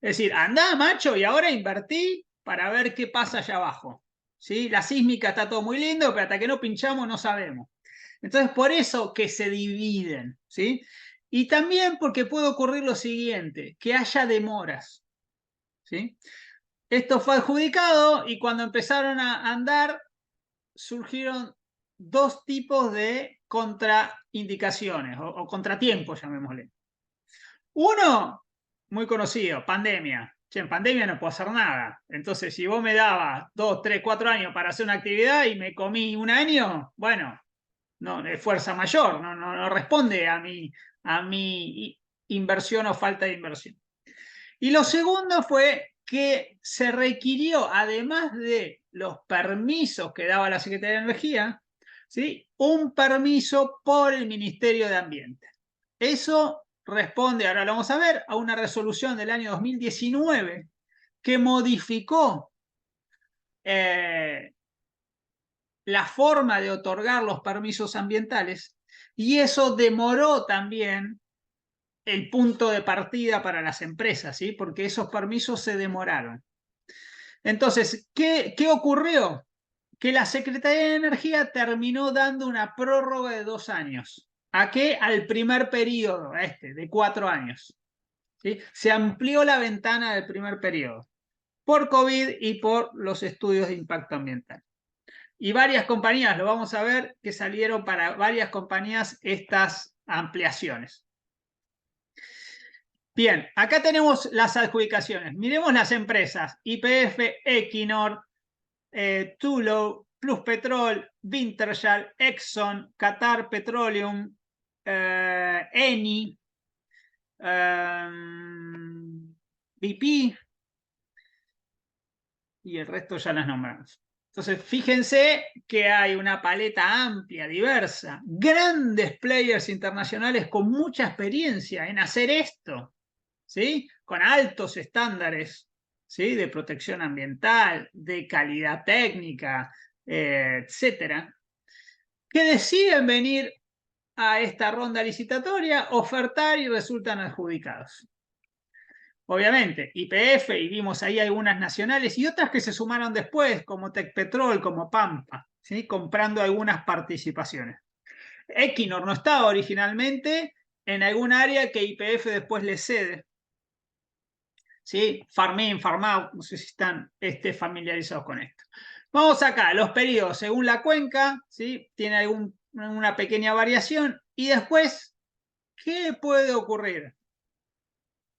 Es decir, andá, macho, y ahora invertí para ver qué pasa allá abajo, ¿sí? La sísmica está todo muy lindo, pero hasta que no pinchamos no sabemos. Entonces, por eso que se dividen, ¿sí? Y también porque puede ocurrir lo siguiente, que haya demoras, ¿sí? Esto fue adjudicado y cuando empezaron a andar surgieron 2 tipos de contraindicaciones o contratiempos, llamémosle. Uno, muy conocido, pandemia. Che, en pandemia no puedo hacer nada. Entonces, si vos me dabas 2, 3, 4 años para hacer una actividad y me comí un año, bueno, no es fuerza mayor, no responde a mi inversión o falta de inversión. Y lo segundo fue que se requirió, además de los permisos que daba la Secretaría de Energía, ¿sí? Un permiso por el Ministerio de Ambiente. Eso responde, ahora lo vamos a ver, a una resolución del año 2019 que modificó la forma de otorgar los permisos ambientales, y eso demoró también el punto de partida para las empresas, ¿sí? Porque esos permisos se demoraron. Entonces, ¿qué ocurrió? Que la Secretaría de Energía terminó dando una prórroga de 2 años. ¿A qué? Al primer periodo, de 4 años. ¿Sí? Se amplió la ventana del primer periodo por COVID y por los estudios de impacto ambiental. Y varias compañías, lo vamos a ver, que salieron para varias compañías estas ampliaciones. Bien, acá tenemos las adjudicaciones. Miremos las empresas: YPF, Equinor, Tullow, Pluspetrol, Wintershall, Exxon, Qatar Petroleum, Eni, BP, y el resto ya las nombramos. Entonces, fíjense que hay una paleta amplia, diversa, grandes players internacionales con mucha experiencia en hacer esto, ¿sí? Con altos estándares, ¿sí? De protección ambiental, de calidad técnica, etcétera, que deciden venir a esta ronda licitatoria, ofertar y resultan adjudicados. Obviamente, YPF, y vimos ahí algunas nacionales y otras que se sumaron después, como Tecpetrol, como Pampa, ¿sí? Comprando algunas participaciones. Equinor no estaba originalmente en algún área que YPF después le cede. ¿Sí? Farm in, farm out, no sé si están familiarizados con esto. Vamos acá, los periodos según la cuenca, ¿sí? Tiene una pequeña variación. Y después, ¿qué puede ocurrir?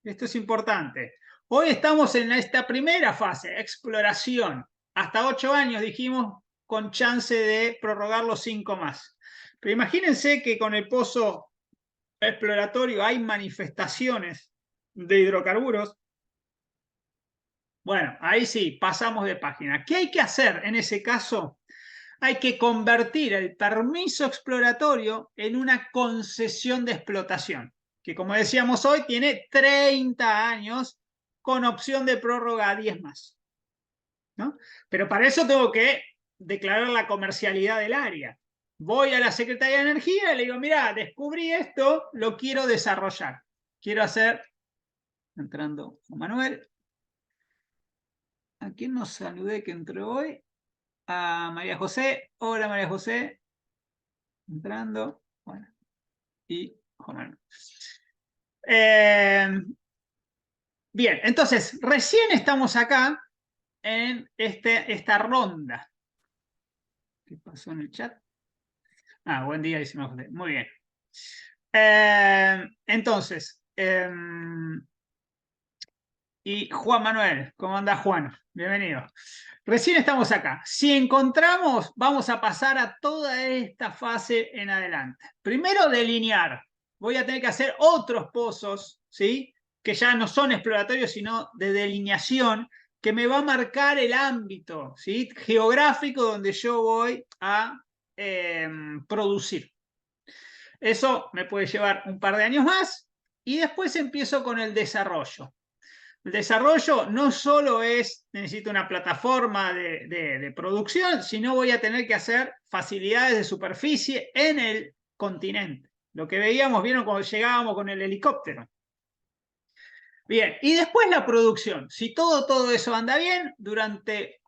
Esto es importante. Hoy estamos en esta primera fase, exploración. Hasta 8 años dijimos, con chance de prorrogar los 5 más. Pero imagínense que con el pozo exploratorio hay manifestaciones de hidrocarburos. Bueno, ahí sí, pasamos de página. ¿Qué hay que hacer en ese caso? Hay que convertir el permiso exploratorio en una concesión de explotación, que como decíamos hoy tiene 30 años con opción de prórroga a 10 más, ¿no? Pero para eso tengo que declarar la comercialidad del área. Voy a la Secretaría de Energía y le digo, mira, descubrí esto, lo quiero desarrollar. Quiero hacer, entrando Juan Manuel, ¿a quién nos saludé que entró hoy? A María José. Hola María José. Entrando. Bueno. Y Juan Manuel. Bien, entonces, recién estamos acá en esta ronda. ¿Qué pasó en el chat? Ah, buen día, dice María José. Muy bien. Entonces, y Juan Manuel, ¿cómo anda Juan? Bienvenido. Recién estamos acá. Si encontramos, vamos a pasar a toda esta fase en adelante. Primero, delinear. Voy a tener que hacer otros pozos, ¿sí? Que ya no son exploratorios, sino de delineación, que me va a marcar el ámbito, ¿sí? Geográfico donde yo voy a producir. Eso me puede llevar un par de años más y después empiezo con el desarrollo. El desarrollo no solo necesito una plataforma de producción, sino voy a tener que hacer facilidades de superficie en el continente. Lo que veíamos, vieron cuando llegábamos con el helicóptero. Bien, y después la producción. Si todo eso anda bien, durante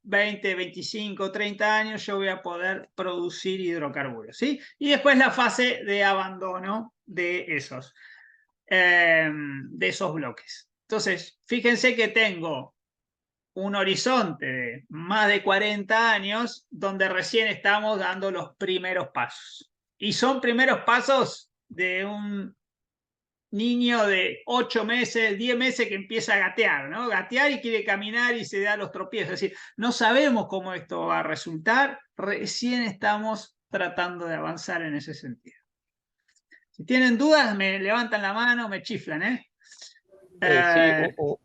20, 25, 30 años yo voy a poder producir hidrocarburos, ¿sí? Y después la fase de abandono de esos bloques. Entonces, fíjense que tengo un horizonte de más de 40 años donde recién estamos dando los primeros pasos. Y son primeros pasos de un niño de 8 meses, 10 meses que empieza a gatear, ¿no? Gatear y quiere caminar y se da los tropiezos. Es decir, no sabemos cómo esto va a resultar, recién estamos tratando de avanzar en ese sentido. Si tienen dudas, me levantan la mano, me chiflan, ¿eh? Sí,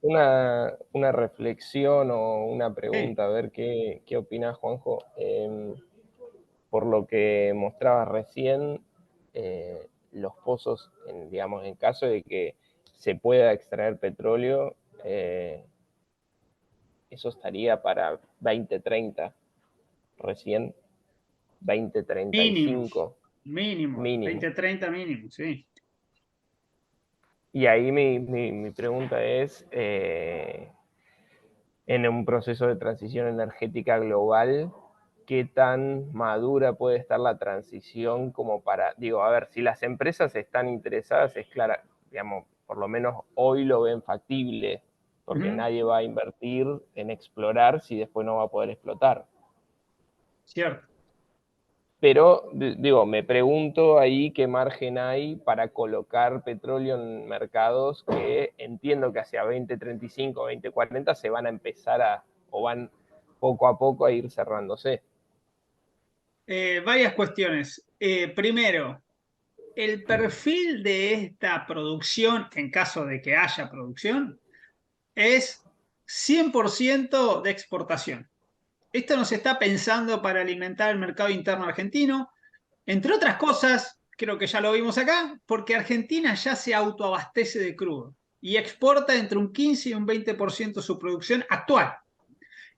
una reflexión o una Sí. pregunta, a ver qué opina Juanjo. por lo que mostraba recién, los pozos, digamos, en caso de que se pueda extraer petróleo, eso estaría para 2030 recién, Mínimo, 2035 mínimo, mínimo. 2030 mínimo, sí. Y ahí mi pregunta es, en un proceso de transición energética global, ¿qué tan madura puede estar la transición como para, digo, a ver, si las empresas están interesadas, es clara, digamos, por lo menos hoy lo ven factible, porque nadie va a invertir en explorar si después no va a poder explotar. Cierto. Pero, digo, me pregunto ahí qué margen hay para colocar petróleo en mercados que entiendo que hacia 2035, 2040 se van a empezar o van poco a poco a ir cerrándose. Varias cuestiones. Primero, el perfil de esta producción, en caso de que haya producción, es 100% de exportación. Esto no se está pensando para alimentar el mercado interno argentino, entre otras cosas, creo que ya lo vimos acá, porque Argentina ya se autoabastece de crudo y exporta entre un 15 y un 20% de su producción actual.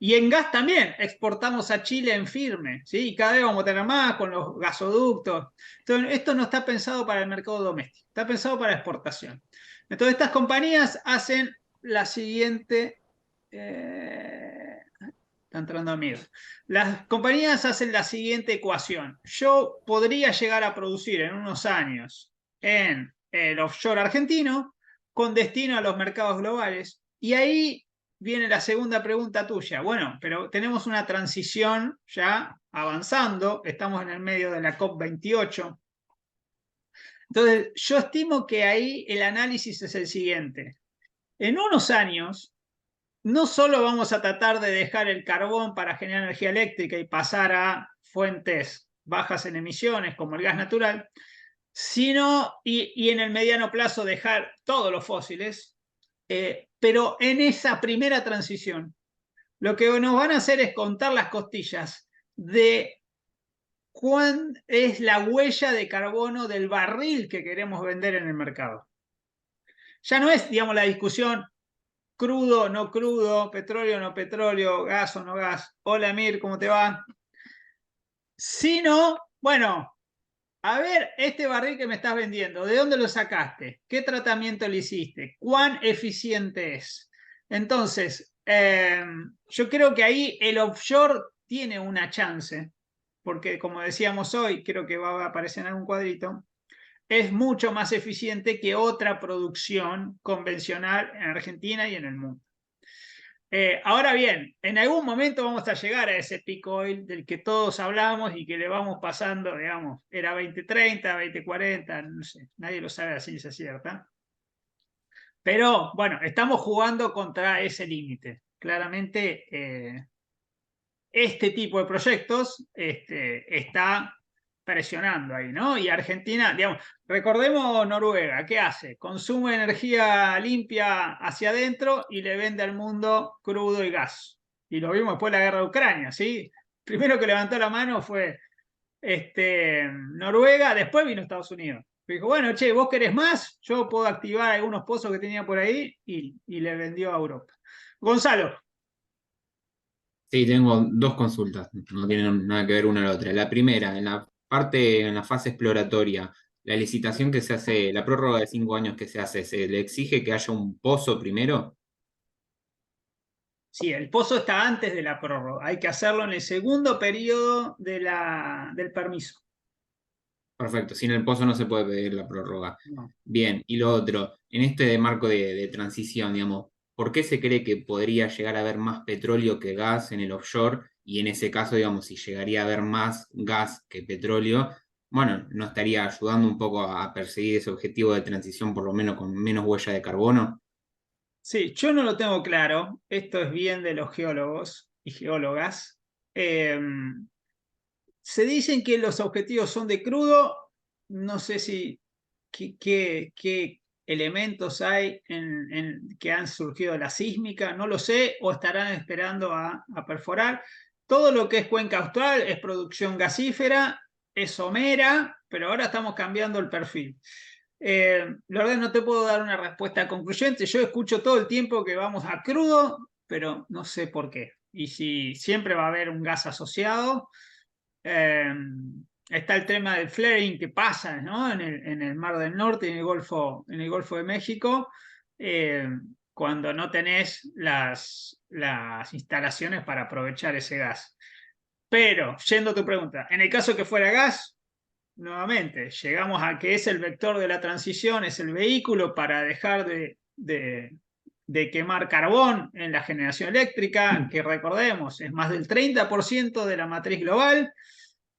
Y en gas también, exportamos a Chile en firme, ¿sí? Y cada vez vamos a tener más con los gasoductos. Entonces, esto no está pensado para el mercado doméstico, está pensado para exportación. Entonces, estas compañías hacen la siguiente... está entrando amigos. Las compañías hacen la siguiente ecuación. Yo podría llegar a producir en unos años en el offshore argentino con destino a los mercados globales. Y ahí viene la segunda pregunta tuya. Bueno, pero tenemos una transición ya avanzando. Estamos en el medio de la COP28. Entonces, yo estimo que ahí el análisis es el siguiente. En unos años, no solo vamos a tratar de dejar el carbón para generar energía eléctrica y pasar a fuentes bajas en emisiones como el gas natural, sino, y en el mediano plazo dejar todos los fósiles, pero en esa primera transición, lo que nos van a hacer es contar las costillas de cuál es la huella de carbono del barril que queremos vender en el mercado. Ya no es, digamos, la discusión crudo, no crudo, petróleo, no petróleo, gas o no gas. Hola, Mir, ¿cómo te va? Sino, bueno, a ver, este barril que me estás vendiendo, ¿de dónde lo sacaste? ¿Qué tratamiento le hiciste? ¿Cuán eficiente es? Entonces, yo creo que ahí el offshore tiene una chance, porque como decíamos hoy, creo que va a aparecer en algún cuadrito, es mucho más eficiente que otra producción convencional en Argentina y en el mundo. Ahora bien, en algún momento vamos a llegar a ese peak oil del que todos hablamos y que le vamos pasando, digamos, era 2030, 2040, no sé, nadie lo sabe a ciencia cierta. Pero bueno, estamos jugando contra ese límite. Claramente, este tipo de proyectos está presionando ahí, ¿no? Y Argentina, digamos, recordemos Noruega, ¿qué hace? Consume energía limpia hacia adentro y le vende al mundo crudo y gas. Y lo vimos después de la guerra de Ucrania, ¿sí? Primero que levantó la mano fue Noruega, después vino Estados Unidos. Dijo, bueno, che, vos querés más, yo puedo activar algunos pozos que tenía por ahí y le vendió a Europa. Gonzalo. Sí, tengo dos consultas, no tienen nada que ver una a la otra. La primera, en la fase exploratoria, la licitación que se hace, la prórroga de 5 años que se hace, ¿se le exige que haya un pozo primero? Sí, el pozo está antes de la prórroga. Hay que hacerlo en el segundo periodo del permiso. Perfecto, sin el pozo no se puede pedir la prórroga. No. Bien, y lo otro, en este marco de transición, digamos, ¿por qué se cree que podría llegar a haber más petróleo que gas en el offshore? Y en ese caso, digamos, si llegaría a haber más gas que petróleo, bueno, ¿no estaría ayudando un poco a perseguir ese objetivo de transición, por lo menos con menos huella de carbono? Sí, yo no lo tengo claro. Esto es bien de los geólogos y geólogas. Se dicen que los objetivos son de crudo. No sé si qué elementos hay que han surgido de la sísmica, no lo sé, o estarán esperando a perforar. todo lo que es Cuenca Austral es producción gasífera, es somera, pero ahora estamos cambiando el perfil. La verdad no te puedo dar una respuesta concluyente. Yo escucho todo el tiempo que vamos a crudo, pero no sé por qué. Y si siempre va a haber un gas asociado. Está el tema del flaring que pasa, ¿no? en el Mar del Norte y en el Golfo de México, cuando no tenés las instalaciones para aprovechar ese gas. Pero, yendo a tu pregunta, en el caso que fuera gas, nuevamente, llegamos a que es el vector de la transición, es el vehículo para dejar de quemar carbón en la generación eléctrica, que recordemos, es más del 30% de la matriz global,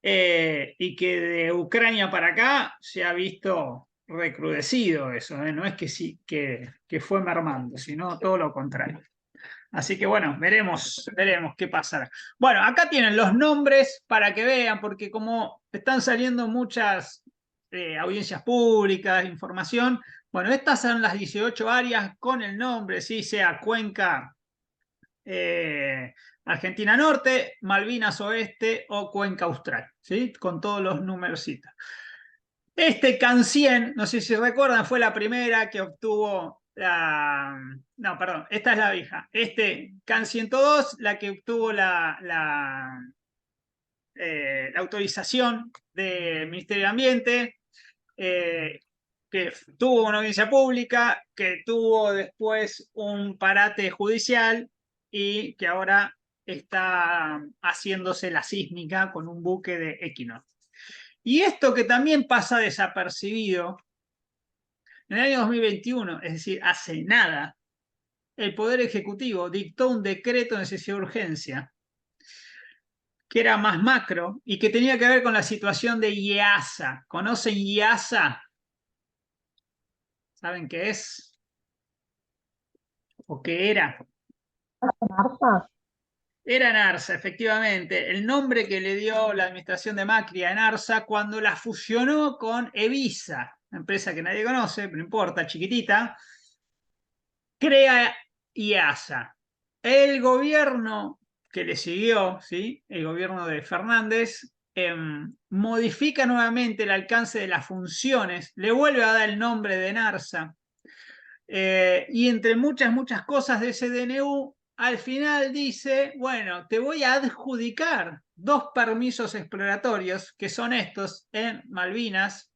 y que de Ucrania para acá se ha visto recrudecido eso, no es que, sí, que fue mermando, sino todo lo contrario. Así que bueno, veremos qué pasará. Bueno, acá tienen los nombres para que vean, porque como están saliendo muchas audiencias públicas, información, bueno, estas son las 18 áreas con el nombre, ¿sí? Sea Cuenca Argentina Norte, Malvinas Oeste o Cuenca Austral, ¿sí? Con todos los numercitos. CAN 100, no sé si recuerdan, fue la primera que obtuvo la... No, perdón, esta es la vieja. CAN 102, la que obtuvo la autorización del Ministerio de Ambiente, que tuvo una audiencia pública, que tuvo después un parate judicial y que ahora está haciéndose la sísmica con un buque de Equinor. Y esto que también pasa desapercibido, en el año 2021, es decir, hace nada, el Poder Ejecutivo dictó un decreto de necesidad de urgencia que era más macro y que tenía que ver con la situación de IEASA. ¿Conocen IEASA? ¿Saben qué es? ¿O qué era? Era Enarsa, efectivamente, el nombre que le dio la administración de Macri a Enarsa cuando la fusionó con Evisa, una empresa que nadie conoce, pero no importa, chiquitita, crea IASA. El gobierno que le siguió, ¿sí? El gobierno de Fernández, modifica nuevamente el alcance de las funciones, le vuelve a dar el nombre de Enarsa, y entre muchas cosas de ese DNU, al final dice, bueno, te voy a adjudicar 2 permisos exploratorios, que son estos en Malvinas,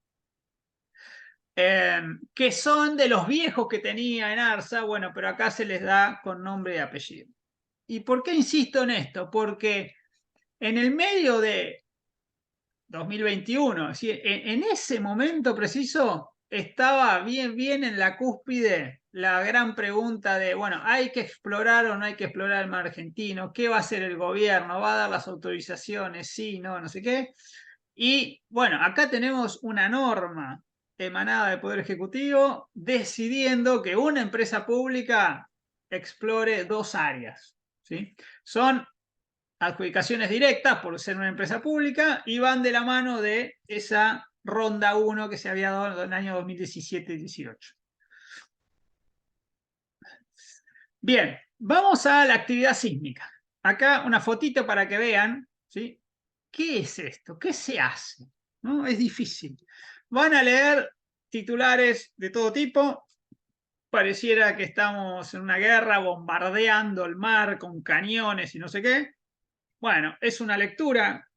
que son de los viejos que tenía Enarsa, bueno, pero acá se les da con nombre y apellido. ¿Y por qué insisto en esto? Porque en el medio de 2021, es decir, en ese momento preciso, estaba bien en la cúspide la gran pregunta de, bueno, ¿hay que explorar o no hay que explorar el mar argentino? ¿Qué va a hacer el gobierno? ¿Va a dar las autorizaciones? Sí, no sé qué. Y bueno, acá tenemos una norma emanada del Poder Ejecutivo decidiendo que una empresa pública explore 2 áreas, ¿sí? Son adjudicaciones directas por ser una empresa pública y van de la mano de esa ronda 1 que se había dado en el año 2017-18. Bien, vamos a la actividad sísmica. Acá una fotito para que vean, ¿sí? ¿Qué es esto? ¿Qué se hace? ¿No? Es difícil. Van a leer titulares de todo tipo. Pareciera que estamos en una guerra bombardeando el mar con cañones y no sé qué. Bueno, es una lectura.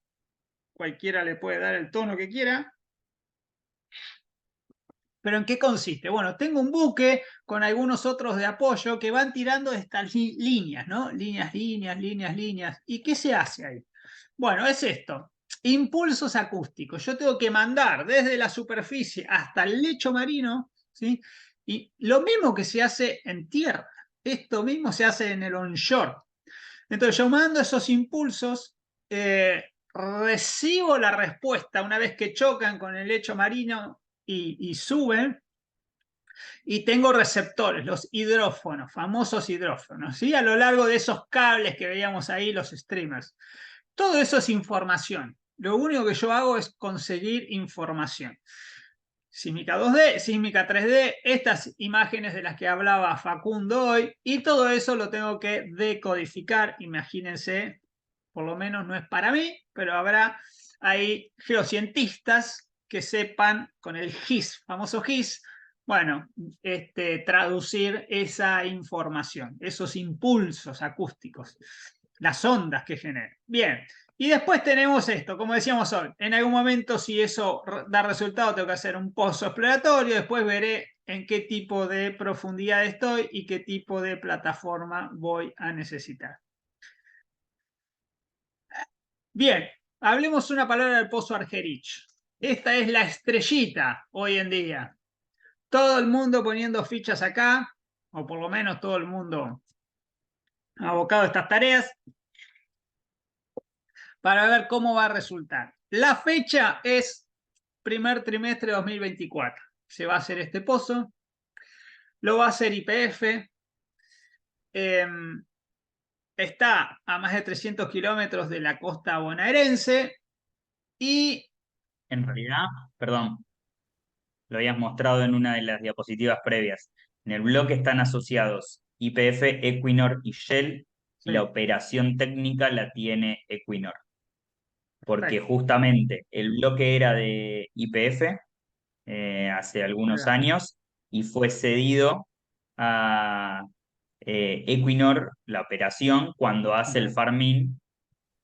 Cualquiera le puede dar el tono que quiera. ¿Pero en qué consiste? Bueno, tengo un buque con algunos otros de apoyo que van tirando estas líneas, ¿no? Líneas. ¿Y qué se hace ahí? Bueno, es esto. Impulsos acústicos. Yo tengo que mandar desde la superficie hasta el lecho marino, ¿sí? Y lo mismo que se hace en tierra. Esto mismo se hace en el onshore. Entonces yo mando esos impulsos, recibo la respuesta una vez que chocan con el lecho marino y suben, y tengo receptores, los hidrófonos, famosos hidrófonos, ¿sí? A lo largo de esos cables que veíamos ahí, los streamers. Todo eso es información. Lo único que yo hago es conseguir información. Sísmica 2D, sísmica 3D, estas imágenes de las que hablaba Facundo hoy, y todo eso lo tengo que decodificar, imagínense, por lo menos no es para mí, pero habrá ahí geocientistas que sepan con el GIS, famoso GIS, bueno, traducir esa información, esos impulsos acústicos, las ondas que genera. Bien, y después tenemos esto, como decíamos hoy, en algún momento si eso da resultado tengo que hacer un pozo exploratorio, después veré en qué tipo de profundidad estoy y qué tipo de plataforma voy a necesitar. Bien, hablemos una palabra del pozo Argerich. Esta es la estrellita hoy en día. Todo el mundo poniendo fichas acá, o por lo menos todo el mundo abocado a estas tareas, para ver cómo va a resultar. La fecha es primer trimestre de 2024. Se va a hacer este pozo. Lo va a hacer YPF. Está a más de 300 kilómetros de la costa bonaerense. Y En realidad, perdón, lo habías mostrado en una de las diapositivas previas. En el bloque están asociados YPF, Equinor y Shell, y la sí, operación técnica la tiene Equinor. Porque perfecto. justamente el bloque era de YPF hace algunos años y fue cedido a Equinor, la operación, cuando hace el farm-in,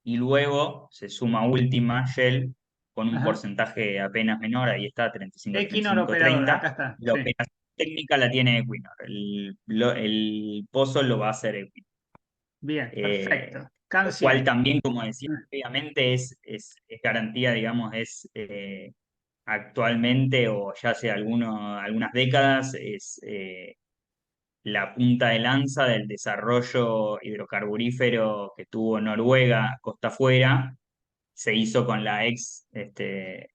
y luego se suma última Shell con un Ajá. porcentaje apenas menor, ahí está, 35, Equinor 35, operador, 30. acá está. La Sí. operación técnica la tiene Equinor, el pozo lo va a hacer Equinor. Bien, perfecto. Lo cual Canción. también, como decía previamente, es garantía, digamos, actualmente o ya hace algunas décadas, es la punta de lanza del desarrollo hidrocarburífero que tuvo Noruega costa afuera. Se hizo con la ex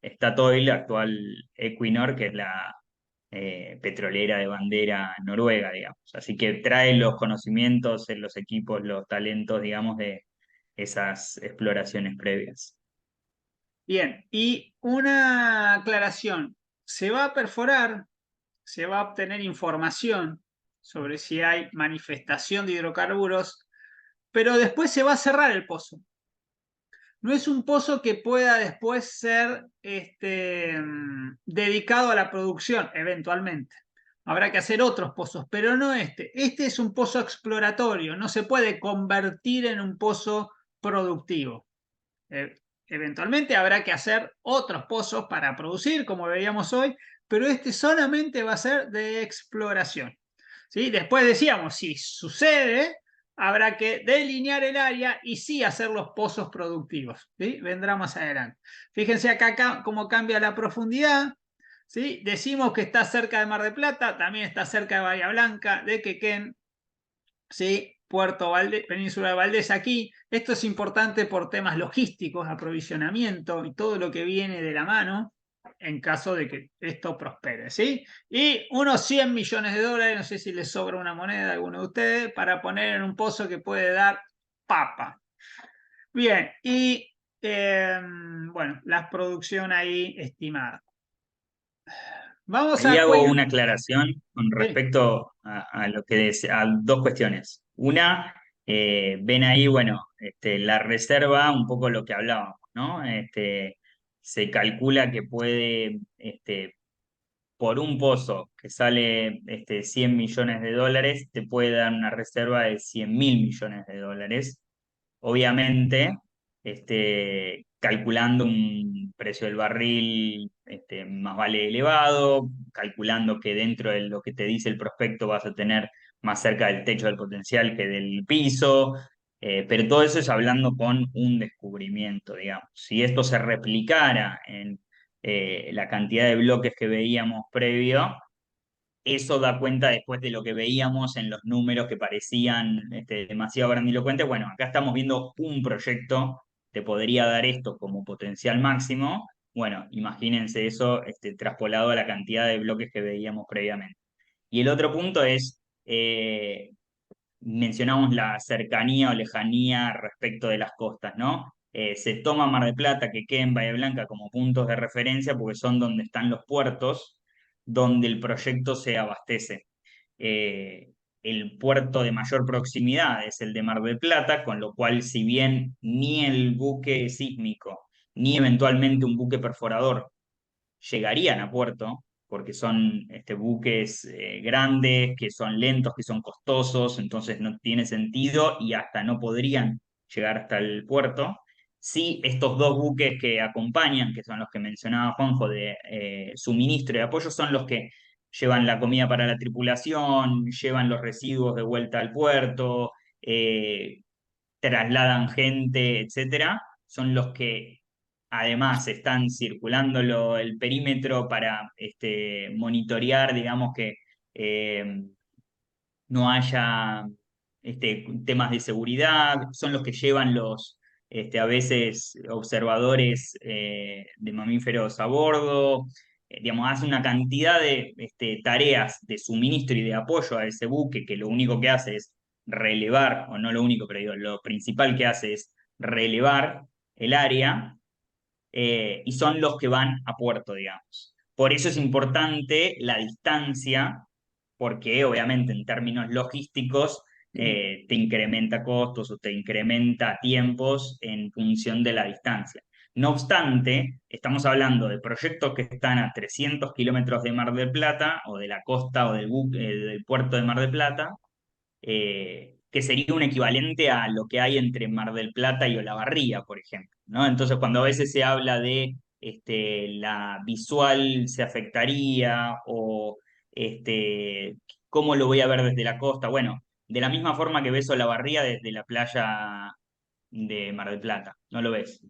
Statoil, actual Equinor, que es la petrolera de bandera noruega, digamos. Así que trae los conocimientos, los equipos, los talentos, digamos, de esas exploraciones previas. Bien, y una aclaración. Se va a perforar, se va a obtener información sobre si hay manifestación de hidrocarburos, pero después se va a cerrar el pozo. No es un pozo que pueda después ser dedicado a la producción, eventualmente. Habrá que hacer otros pozos, pero no este. Este es un pozo exploratorio, no se puede convertir en un pozo productivo. Eventualmente habrá que hacer otros pozos para producir, como veíamos hoy, pero este solamente va a ser de exploración. ¿Sí? Después decíamos, si sucede, habrá que delinear el área y sí hacer los pozos productivos. ¿Sí? Vendrá más adelante. Fíjense acá cómo cambia la profundidad. ¿Sí? Decimos que está cerca de Mar de Plata, también está cerca de Bahía Blanca, de Quequén, ¿sí? Puerto Valdés, Península de Valdés aquí. Esto es importante por temas logísticos, aprovisionamiento y todo lo que viene de la mano en caso de que esto prospere, ¿sí? Y unos 100 millones de dólares, no sé si les sobra una moneda a alguno de ustedes, para poner en un pozo que puede dar papa. Bien, y bueno, la producción ahí estimada. Vamos Ahí a... hago una aclaración con Sí, respecto a lo que a dos cuestiones. Una, ven ahí, bueno, la reserva, un poco lo que hablábamos, ¿no? Se calcula que puede, por un pozo que sale 100 millones de dólares, te puede dar una reserva de 100.000 millones de dólares. Obviamente, calculando un precio del barril más vale elevado, calculando que dentro de lo que te dice el prospecto vas a tener más cerca del techo del potencial que del piso, pero todo eso es hablando con un descubrimiento, digamos. Si esto se replicara en la cantidad de bloques que veíamos previo, eso da cuenta después de lo que veíamos en los números que parecían demasiado grandilocuentes. Bueno, acá estamos viendo un proyecto que podría dar esto como potencial máximo. Bueno, imagínense eso traspolado a la cantidad de bloques que veíamos previamente. Y el otro punto es, mencionamos la cercanía o lejanía respecto de las costas, ¿no? Se toma Mar del Plata, que queda en Bahía Blanca como puntos de referencia porque son donde están los puertos donde el proyecto se abastece. el puerto de mayor proximidad es el de Mar del Plata, con lo cual si bien ni el buque sísmico ni eventualmente un buque perforador llegarían a puerto, porque son buques grandes, que son lentos, que son costosos, entonces no tiene sentido y hasta no podrían llegar hasta el puerto. Sí, estos dos buques que acompañan, que son los que mencionaba Juanjo, de suministro y apoyo, son los que llevan la comida para la tripulación, llevan los residuos de vuelta al puerto, trasladan gente, etcétera. Son los que además están circulando el perímetro para monitorear, digamos, que eh, no haya temas de seguridad, son los que llevan a veces observadores de mamíferos a bordo, digamos, hace una cantidad de tareas de suministro y de apoyo a ese buque que lo único que hace es relevar, o no lo único, pero digo, lo principal que hace es relevar el área y son los que van a puerto, digamos. Por eso es importante la distancia, porque obviamente en términos logísticos te incrementa costos o te incrementa tiempos en función de la distancia. No obstante, estamos hablando de proyectos que están a 300 kilómetros de Mar del Plata o de la costa o del puerto de Mar del Plata, que sería un equivalente a lo que hay entre Mar del Plata y Olavarría, por ejemplo, ¿no? Entonces, cuando a veces se habla de la visual se afectaría o cómo lo voy a ver desde la costa, bueno, de la misma forma que ves Olavarría desde la playa de Mar del Plata, no lo ves.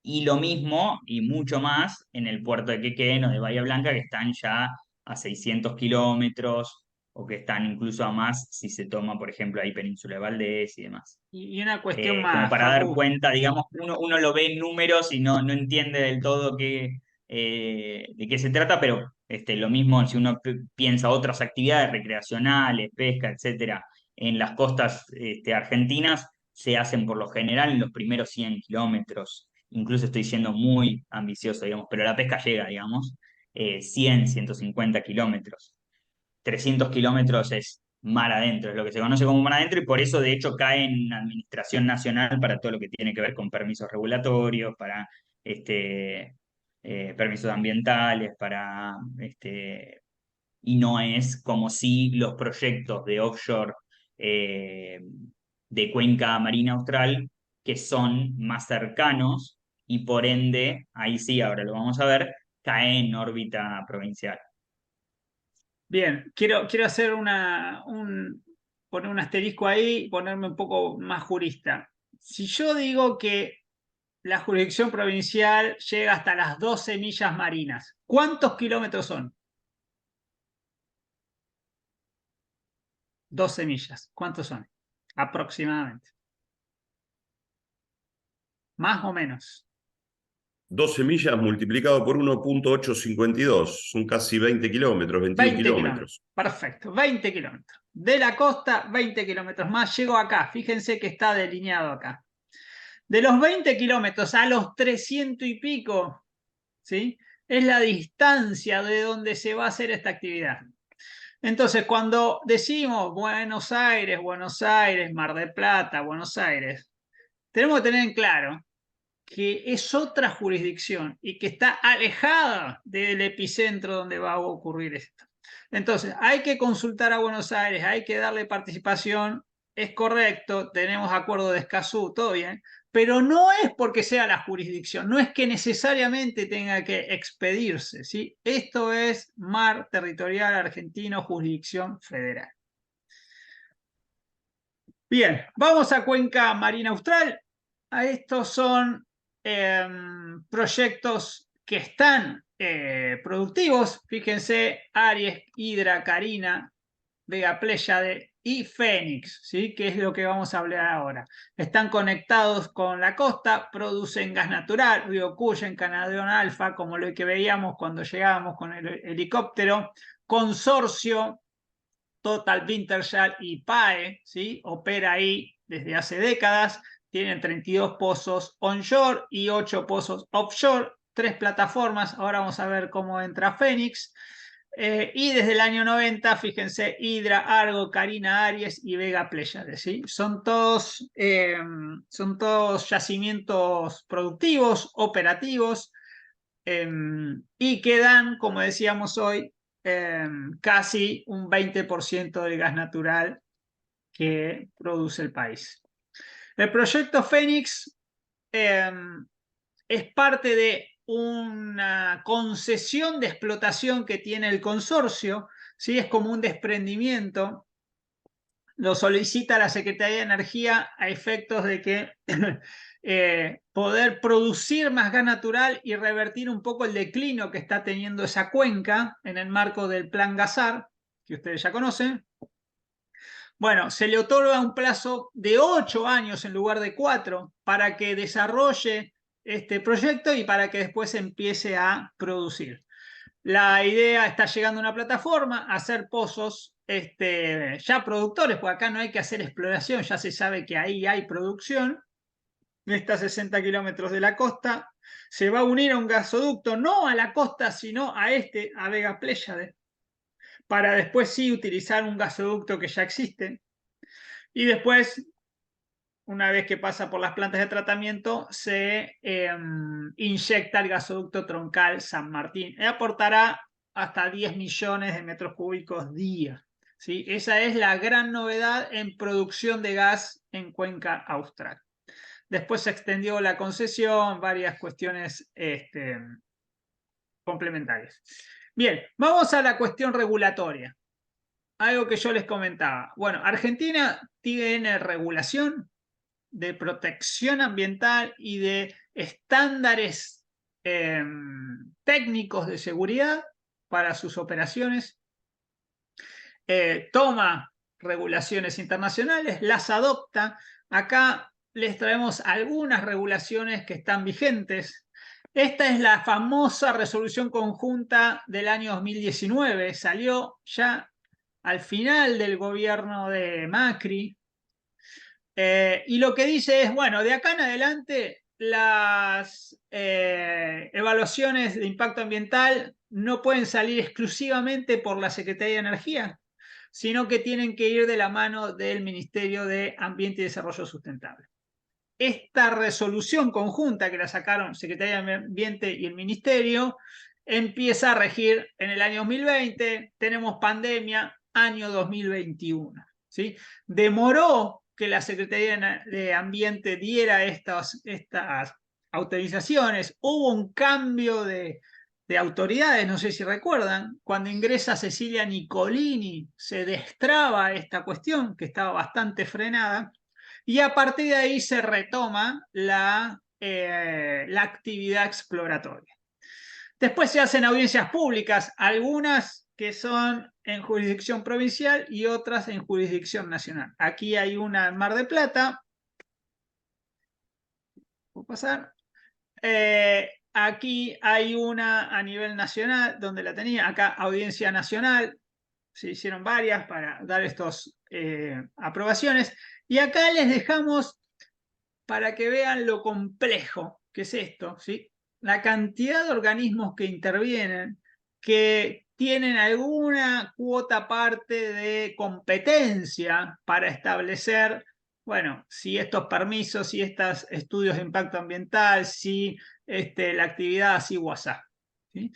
Y lo mismo y mucho más en el puerto de Quequén o de Bahía Blanca, que están ya a 600 kilómetros o que están incluso a más si se toma, por ejemplo, ahí Península de Valdés y demás. Y una cuestión Como más, para dar Facu. cuenta, digamos, uno lo ve en números y no entiende del todo de qué se trata, pero lo mismo si uno piensa otras actividades recreacionales, pesca, etcétera, en las costas argentinas, se hacen por lo general en los primeros 100 kilómetros. Incluso estoy siendo muy ambicioso, digamos, pero la pesca llega, digamos, 100, 150 kilómetros. 300 kilómetros es mar adentro, es lo que se conoce como mar adentro, y por eso de hecho cae en administración nacional para todo lo que tiene que ver con permisos regulatorios, para permisos ambientales, y no es como si los proyectos de offshore eh, de cuenca marina austral, que son más cercanos y por ende, ahí sí, ahora lo vamos a ver, cae en órbita provincial. Bien, quiero hacer poner un asterisco ahí y ponerme un poco más jurista. Si yo digo que la jurisdicción provincial llega hasta las 12 millas marinas, ¿cuántos kilómetros son? 12 millas, ¿cuántos son? Aproximadamente. Más o menos. 12 millas multiplicado por 1,852, son casi 20 kilómetros, 21 20 kilómetros. Perfecto, 20 kilómetros. De la costa, 20 kilómetros más. Llego acá, fíjense que está delineado acá. De los 20 kilómetros a los 300 y pico, ¿sí? Es la distancia de donde se va a hacer esta actividad. Entonces, cuando decimos Buenos Aires, Mar del Plata, Buenos Aires, tenemos que tener en claro que es otra jurisdicción y que está alejada del epicentro donde va a ocurrir esto. Entonces, hay que consultar a Buenos Aires, hay que darle participación, es correcto, tenemos acuerdo de Escazú, todo bien, pero no es porque sea la jurisdicción, no es que necesariamente tenga que expedirse, ¿sí? Esto es mar territorial argentino, jurisdicción federal. Bien, vamos a Cuenca Marina Austral. Estos son proyectos que están productivos. Fíjense, Aries, Hidra, Carina, Vega Pléyade y Fénix, ¿sí? Que es lo que vamos a hablar ahora. Están conectados con la costa, producen gas natural, Río Cuya, Encanadón Alfa, como lo que veíamos cuando llegábamos con el helicóptero. Consorcio Total Wintershall y PAE, ¿sí? Opera ahí desde hace décadas, tienen 32 pozos onshore y 8 pozos offshore, 3 plataformas, ahora vamos a ver cómo entra Fénix. Y desde el año 90, fíjense, Hydra, Argo, Carina, Aries y Vega Pléyade, ¿sí? Son todos yacimientos productivos, operativos, y que dan, como decíamos hoy, casi un 20% del gas natural que produce el país. El proyecto Fénix es parte de una concesión de explotación que tiene el consorcio, ¿sí? Es como un desprendimiento. Lo solicita la Secretaría de Energía a efectos de que poder producir más gas natural y revertir un poco el declino que está teniendo esa cuenca en el marco del Plan Gasar, que ustedes ya conocen. Bueno, se le otorga un plazo de 8 años en lugar de 4 para que desarrolle este proyecto y para que después empiece a producir. La idea está llegando a una plataforma, a hacer pozos ya productores, porque acá no hay que hacer exploración, ya se sabe que ahí hay producción. Está a 60 kilómetros de la costa, se va a unir a un gasoducto, no a la costa, sino a Vega Pléyade, para después sí utilizar un gasoducto que ya existe. Y después, una vez que pasa por las plantas de tratamiento, se inyecta el gasoducto troncal San Martín. Aportará hasta 10 millones de metros cúbicos día, ¿sí? Esa es la gran novedad en producción de gas en Cuenca Austral. Después se extendió la concesión, varias cuestiones complementarias. Bien, vamos a la cuestión regulatoria. Algo que yo les comentaba. Bueno, Argentina tiene regulación de protección ambiental y de estándares técnicos de seguridad para sus operaciones. Toma regulaciones internacionales, las adopta. Acá les traemos algunas regulaciones que están vigentes. Esta es la famosa resolución conjunta del año 2019. Salió ya al final del gobierno de Macri. Y lo que dice es, bueno, de acá en adelante las evaluaciones de impacto ambiental no pueden salir exclusivamente por la Secretaría de Energía, sino que tienen que ir de la mano del Ministerio de Ambiente y Desarrollo Sustentable. Esta resolución conjunta que la sacaron Secretaría de Ambiente y el Ministerio empieza a regir en el año 2020, tenemos pandemia, año 2021, ¿sí? Demoró que la Secretaría de Ambiente diera estas autorizaciones, hubo un cambio de autoridades, no sé si recuerdan, cuando ingresa Cecilia Nicolini se destraba esta cuestión que estaba bastante frenada y a partir de ahí se retoma la actividad exploratoria. Después se hacen audiencias públicas, algunas que son en jurisdicción provincial y otras en jurisdicción nacional. Aquí hay una en Mar del Plata. ¿Puedo pasar? Aquí hay una a nivel nacional, donde la tenía. Acá audiencia nacional. Se hicieron varias para dar estas aprobaciones. Y acá les dejamos para que vean lo complejo que es esto, ¿sí? La cantidad de organismos que intervienen, que tienen alguna cuota parte de competencia para establecer, bueno, si estos permisos, si estos estudios de impacto ambiental, si la actividad así o así, ¿sí?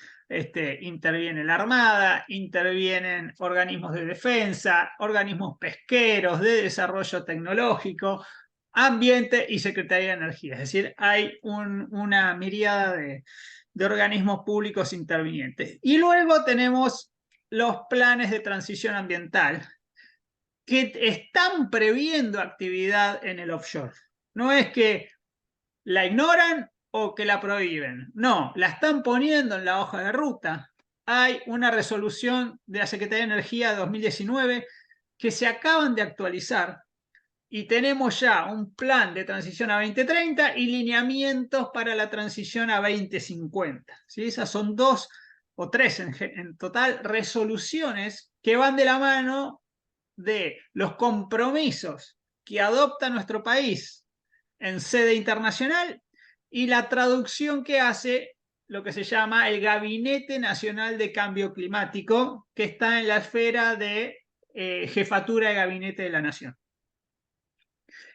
Interviene la Armada, intervienen organismos de defensa, organismos pesqueros, de desarrollo tecnológico, Ambiente y Secretaría de Energía. Es decir, hay una miríada de organismos públicos intervinientes. Y luego tenemos los planes de transición ambiental que están previendo actividad en el offshore. No es que la ignoran o que la prohíben. No, la están poniendo en la hoja de ruta. Hay una resolución de la Secretaría de Energía de 2019 que se acaban de actualizar y tenemos ya un plan de transición a 2030 y lineamientos para la transición a 2050. ¿Sí? Esas son 2 o 3 en total resoluciones que van de la mano de los compromisos que adopta nuestro país en sede internacional y la traducción que hace lo que se llama el Gabinete Nacional de Cambio Climático, que está en la esfera de Jefatura de Gabinete de la Nación,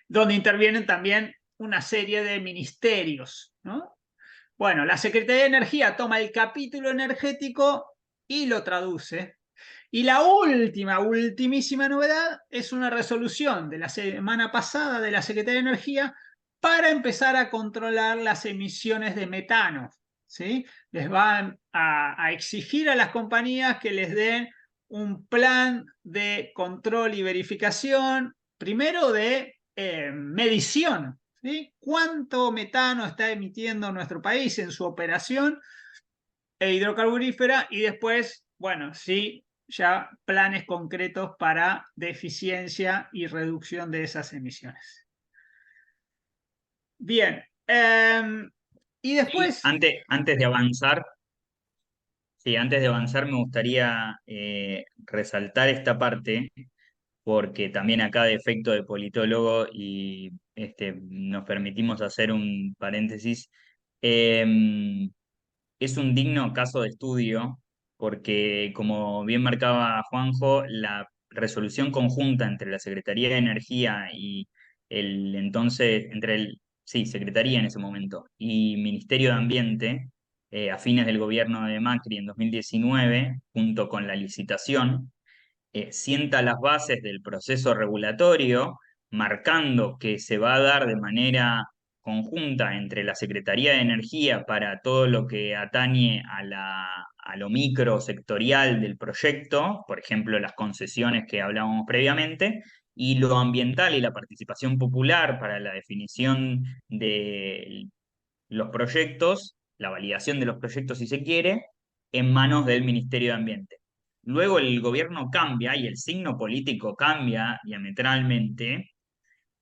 donde intervienen también una serie de ministerios, ¿no? Bueno, la Secretaría de Energía toma el capítulo energético y lo traduce. Y la ultimísima novedad es una resolución de la semana pasada de la Secretaría de Energía para empezar a controlar las emisiones de metano, ¿sí? Les van a exigir a las compañías que les den un plan de control y verificación, primero de medición, ¿sí? ¿Cuánto metano está emitiendo nuestro país en su operación hidrocarburífera? Y después, bueno, sí, ya planes concretos para deficiencia y reducción de esas emisiones. Bien, y después... Antes de avanzar, sí, antes de avanzar me gustaría resaltar esta parte, porque también acá de efecto de politólogo y nos permitimos hacer un paréntesis. Es un digno caso de estudio porque, como bien marcaba Juanjo, la resolución conjunta entre la Secretaría de Energía y el entonces, sí, Secretaría en ese momento, y Ministerio de Ambiente, a fines del gobierno de Macri en 2019, junto con la licitación, sienta las bases del proceso regulatorio, marcando que se va a dar de manera conjunta entre la Secretaría de Energía para todo lo que atañe a lo microsectorial del proyecto, por ejemplo, las concesiones que hablábamos previamente, y lo ambiental y la participación popular para la definición de los proyectos, la validación de los proyectos si se quiere, en manos del Ministerio de Ambiente. Luego el gobierno cambia y el signo político cambia diametralmente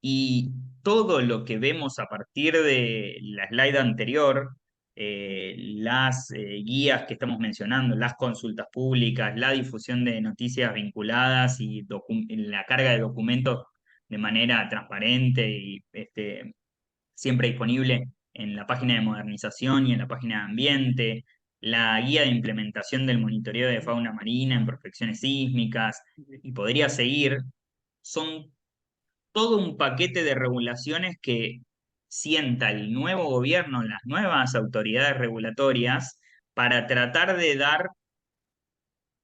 y todo lo que vemos a partir de la slide anterior, las guías que estamos mencionando, las consultas públicas, la difusión de noticias vinculadas y la carga de documentos de manera transparente y siempre disponible en la página de modernización y en la página de ambiente, la guía de implementación del monitoreo de fauna marina en prospecciones sísmicas, y podría seguir, son todo un paquete de regulaciones que sienta el nuevo gobierno, las nuevas autoridades regulatorias, para tratar de dar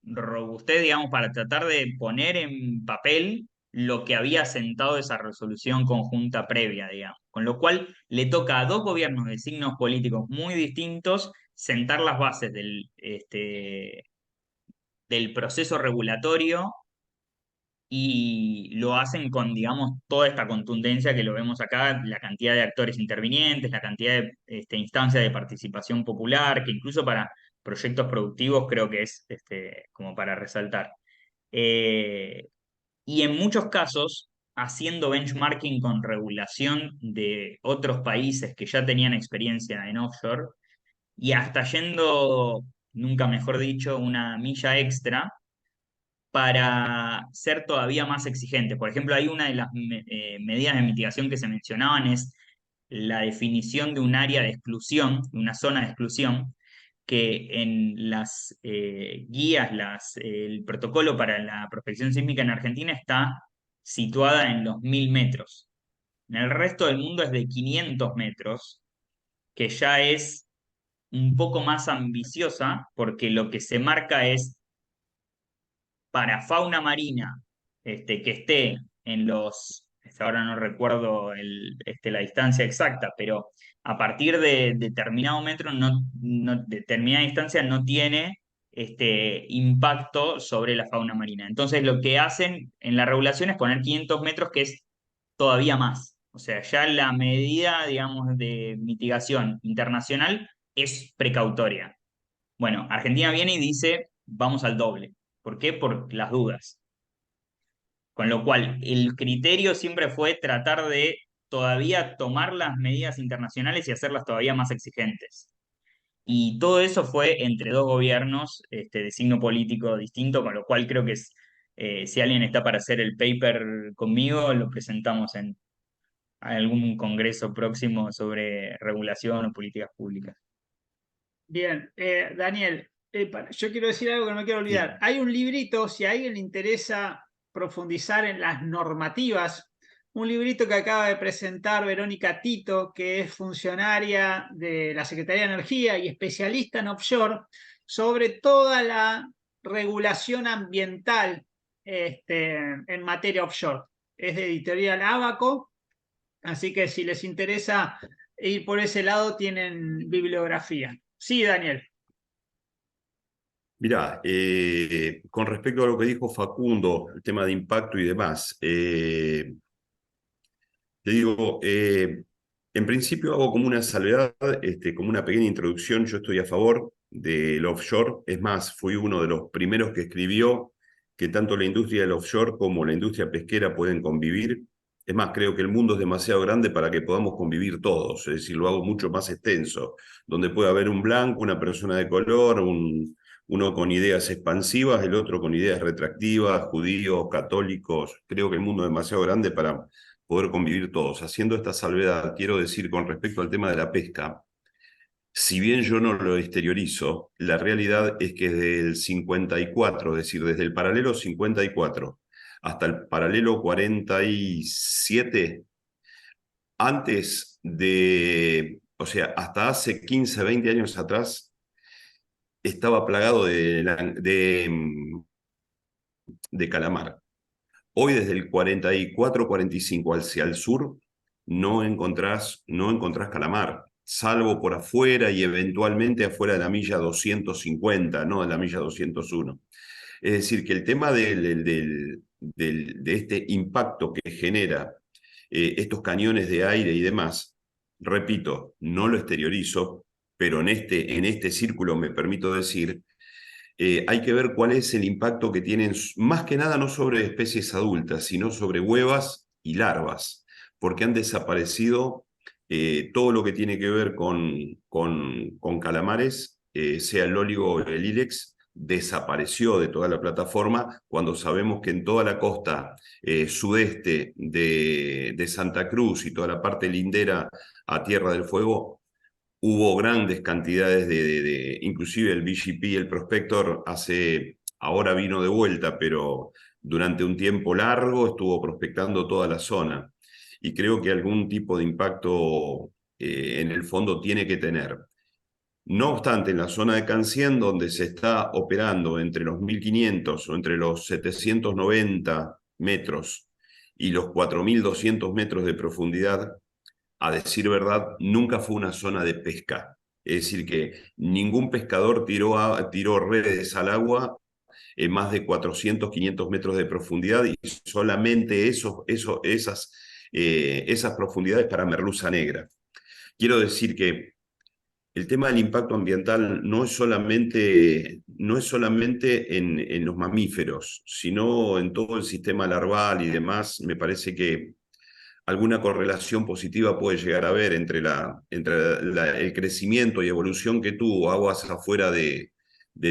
robustez, digamos, para tratar de poner en papel lo que había sentado esa resolución conjunta previa, digamos. Con lo cual le toca a dos gobiernos de signos políticos muy distintos sentar las bases del proceso regulatorio, y lo hacen con, digamos, toda esta contundencia que lo vemos acá, la cantidad de actores intervinientes, la cantidad de instancias de participación popular, que incluso para proyectos productivos creo que es como para resaltar. Eh, y en muchos casos, haciendo benchmarking con regulación de otros países que ya tenían experiencia en offshore, y hasta yendo, nunca mejor dicho, una milla extra para ser todavía más exigente. Por ejemplo, hay una de las medidas de mitigación que se mencionaban es la definición de un área de exclusión, de una zona de exclusión, que en las guías, el protocolo para la prospección sísmica en Argentina está situada en los 1000 metros. En el resto del mundo es de 500 metros, que ya es un poco más ambiciosa, porque lo que se marca es para fauna marina que esté en ahora no recuerdo la distancia exacta, pero a partir de determinado metro, determinada distancia no tiene impacto sobre la fauna marina. Entonces lo que hacen en la regulación es poner 500 metros, que es todavía más. O sea, ya la medida, digamos, de mitigación internacional es precautoria. Bueno, Argentina viene y dice, vamos al doble. ¿Por qué? Por las dudas. Con lo cual, el criterio siempre fue tratar de todavía tomar las medidas internacionales y hacerlas todavía más exigentes. Y todo eso fue entre dos gobiernos de signo político distinto, con lo cual creo que si alguien está para hacer el paper conmigo, lo presentamos en algún congreso próximo sobre regulación o políticas públicas. Bien, Daniel, yo quiero decir algo que no me quiero olvidar. Hay un librito, si a alguien le interesa profundizar en las normativas, un librito que acaba de presentar Verónica Tito, que es funcionaria de la Secretaría de Energía y especialista en offshore, sobre toda la regulación ambiental en materia offshore. Es de editorial Abaco, así que si les interesa ir por ese lado, tienen bibliografía. Sí, Daniel. Mirá, con respecto a lo que dijo Facundo, el tema de impacto y demás, te digo, en principio hago como una salvedad, como una pequeña introducción. Yo estoy a favor del offshore. Es más, fui uno de los primeros que escribió que tanto la industria del offshore como la industria pesquera pueden convivir. Es más, creo que el mundo es demasiado grande para que podamos convivir todos. Es decir, lo hago mucho más extenso, donde puede haber un blanco, una persona de color, uno con ideas expansivas, el otro con ideas retractivas, judíos, católicos. Creo que el mundo es demasiado grande para poder convivir todos. Haciendo esta salvedad, quiero decir con respecto al tema de la pesca, si bien yo no lo exteriorizo, la realidad es que desde el 54, es decir, desde el paralelo 54 hasta el paralelo 47, o sea, hasta hace 15, 20 años atrás, estaba plagado de calamar. Hoy desde el 44, 45 hacia el sur no encontrás calamar, salvo por afuera y eventualmente afuera de la milla 250, no de la milla 201. Es decir, que el tema de este impacto que genera estos cañones de aire y demás, repito, no lo exteriorizo, pero en este círculo me permito decir, hay que ver cuál es el impacto que tienen, más que nada no sobre especies adultas, sino sobre huevas y larvas, porque han desaparecido todo lo que tiene que ver con calamares, sea el óligo o el ílex, desapareció de toda la plataforma cuando sabemos que en toda la costa sudeste de Santa Cruz y toda la parte lindera a Tierra del Fuego, hubo grandes cantidades inclusive el BGP, el Prospector, ahora vino de vuelta, pero durante un tiempo largo estuvo prospectando toda la zona. Y creo que algún tipo de impacto en el fondo tiene que tener. No obstante, en la zona de Cancién, donde se está operando entre los 1500 o entre los 790 metros y los 4200 metros de profundidad, a decir verdad, nunca fue una zona de pesca. Es decir, que ningún pescador tiró redes al agua en más de 400, 500 metros de profundidad y solamente esas profundidades para merluza negra. Quiero decir que el tema del impacto ambiental no es solamente en los mamíferos, sino en todo el sistema larval y demás. Me parece que alguna correlación positiva puede llegar a haber entre el crecimiento y evolución que tuvo aguas afuera de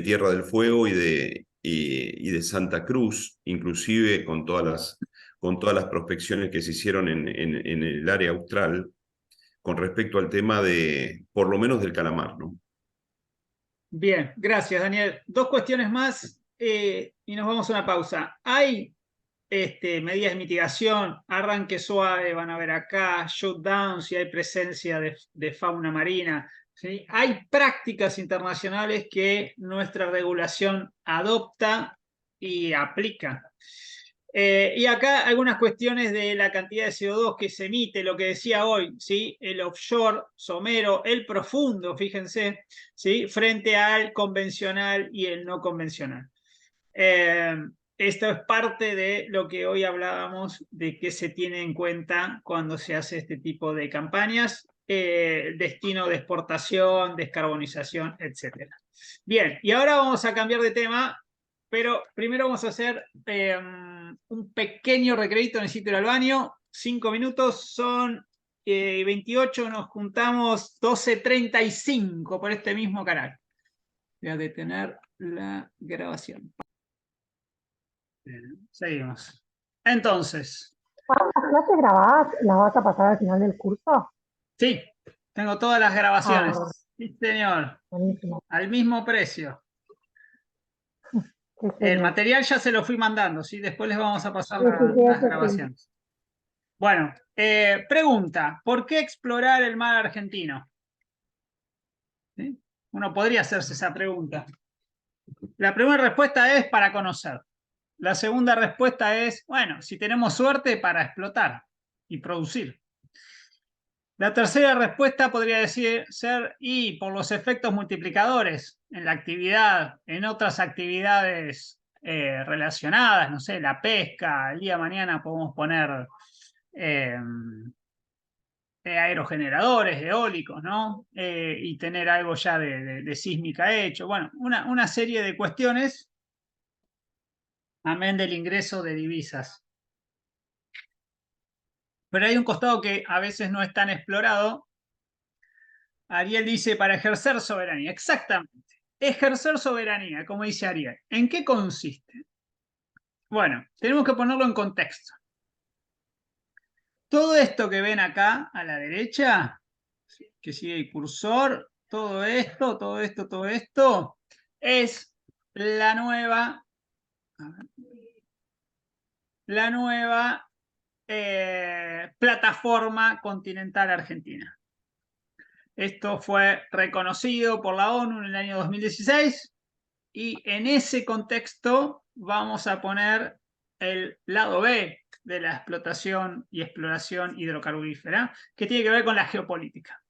Tierra del Fuego y de Santa Cruz, inclusive con todas las prospecciones que se hicieron en el área austral, con respecto al tema por lo menos del calamar, ¿no? Bien, gracias, Daniel. Dos cuestiones más y nos vamos a una pausa. Hay medidas de mitigación, arranque suave, van a ver acá, shutdown, si hay presencia de fauna marina. ¿Sí? Hay prácticas internacionales que nuestra regulación adopta y aplica. Y acá algunas cuestiones de la cantidad de CO2 que se emite, lo que decía hoy, ¿sí? El offshore, somero, el profundo, fíjense, ¿sí? Frente al convencional y el no convencional. Esto es parte de lo que hoy hablábamos de que se tiene en cuenta cuando se hace este tipo de campañas, destino de exportación, descarbonización, etc. Bien, y ahora vamos a cambiar de tema, pero primero vamos a hacer un pequeño recreito, necesito ir al baño, 5 minutos, son 28, nos juntamos 12:35 por este mismo canal. Voy a detener la grabación. Bien, seguimos. Entonces. ¿Las clases grabadas las vas a pasar al final del curso? Sí, tengo todas las grabaciones. Sí, señor. Buenísimo. Al mismo precio. Sí, El señor. material ya se lo fui mandando, ¿sí? Después les vamos a pasar Sí, sí, sí, las eso sí. grabaciones. Bueno, pregunta, ¿por qué explorar el mar argentino? ¿Sí? Uno podría hacerse esa pregunta. La primera respuesta es para conocer. La segunda respuesta es, bueno, si tenemos suerte, para explotar y producir. La tercera respuesta podría ser, y por los efectos multiplicadores en la actividad, en otras actividades relacionadas, no sé, la pesca, el día de mañana podemos poner eh, aerogeneradores, eólicos, ¿no? Y tener algo ya de sísmica hecho. Bueno, una serie de cuestiones, amén del ingreso de divisas. Pero hay un costado que a veces no es tan explorado. Ariel dice, para ejercer soberanía. Exactamente. Ejercer soberanía, como dice Ariel. ¿En qué consiste? Bueno, tenemos que ponerlo en contexto. Todo esto que ven acá a la derecha, que sigue el cursor, todo esto, es la nueva plataforma continental argentina. Esto fue reconocido por la ONU en el año 2016 y en ese contexto vamos a poner el lado B de la explotación y exploración hidrocarburífera, que tiene que ver con la geopolítica.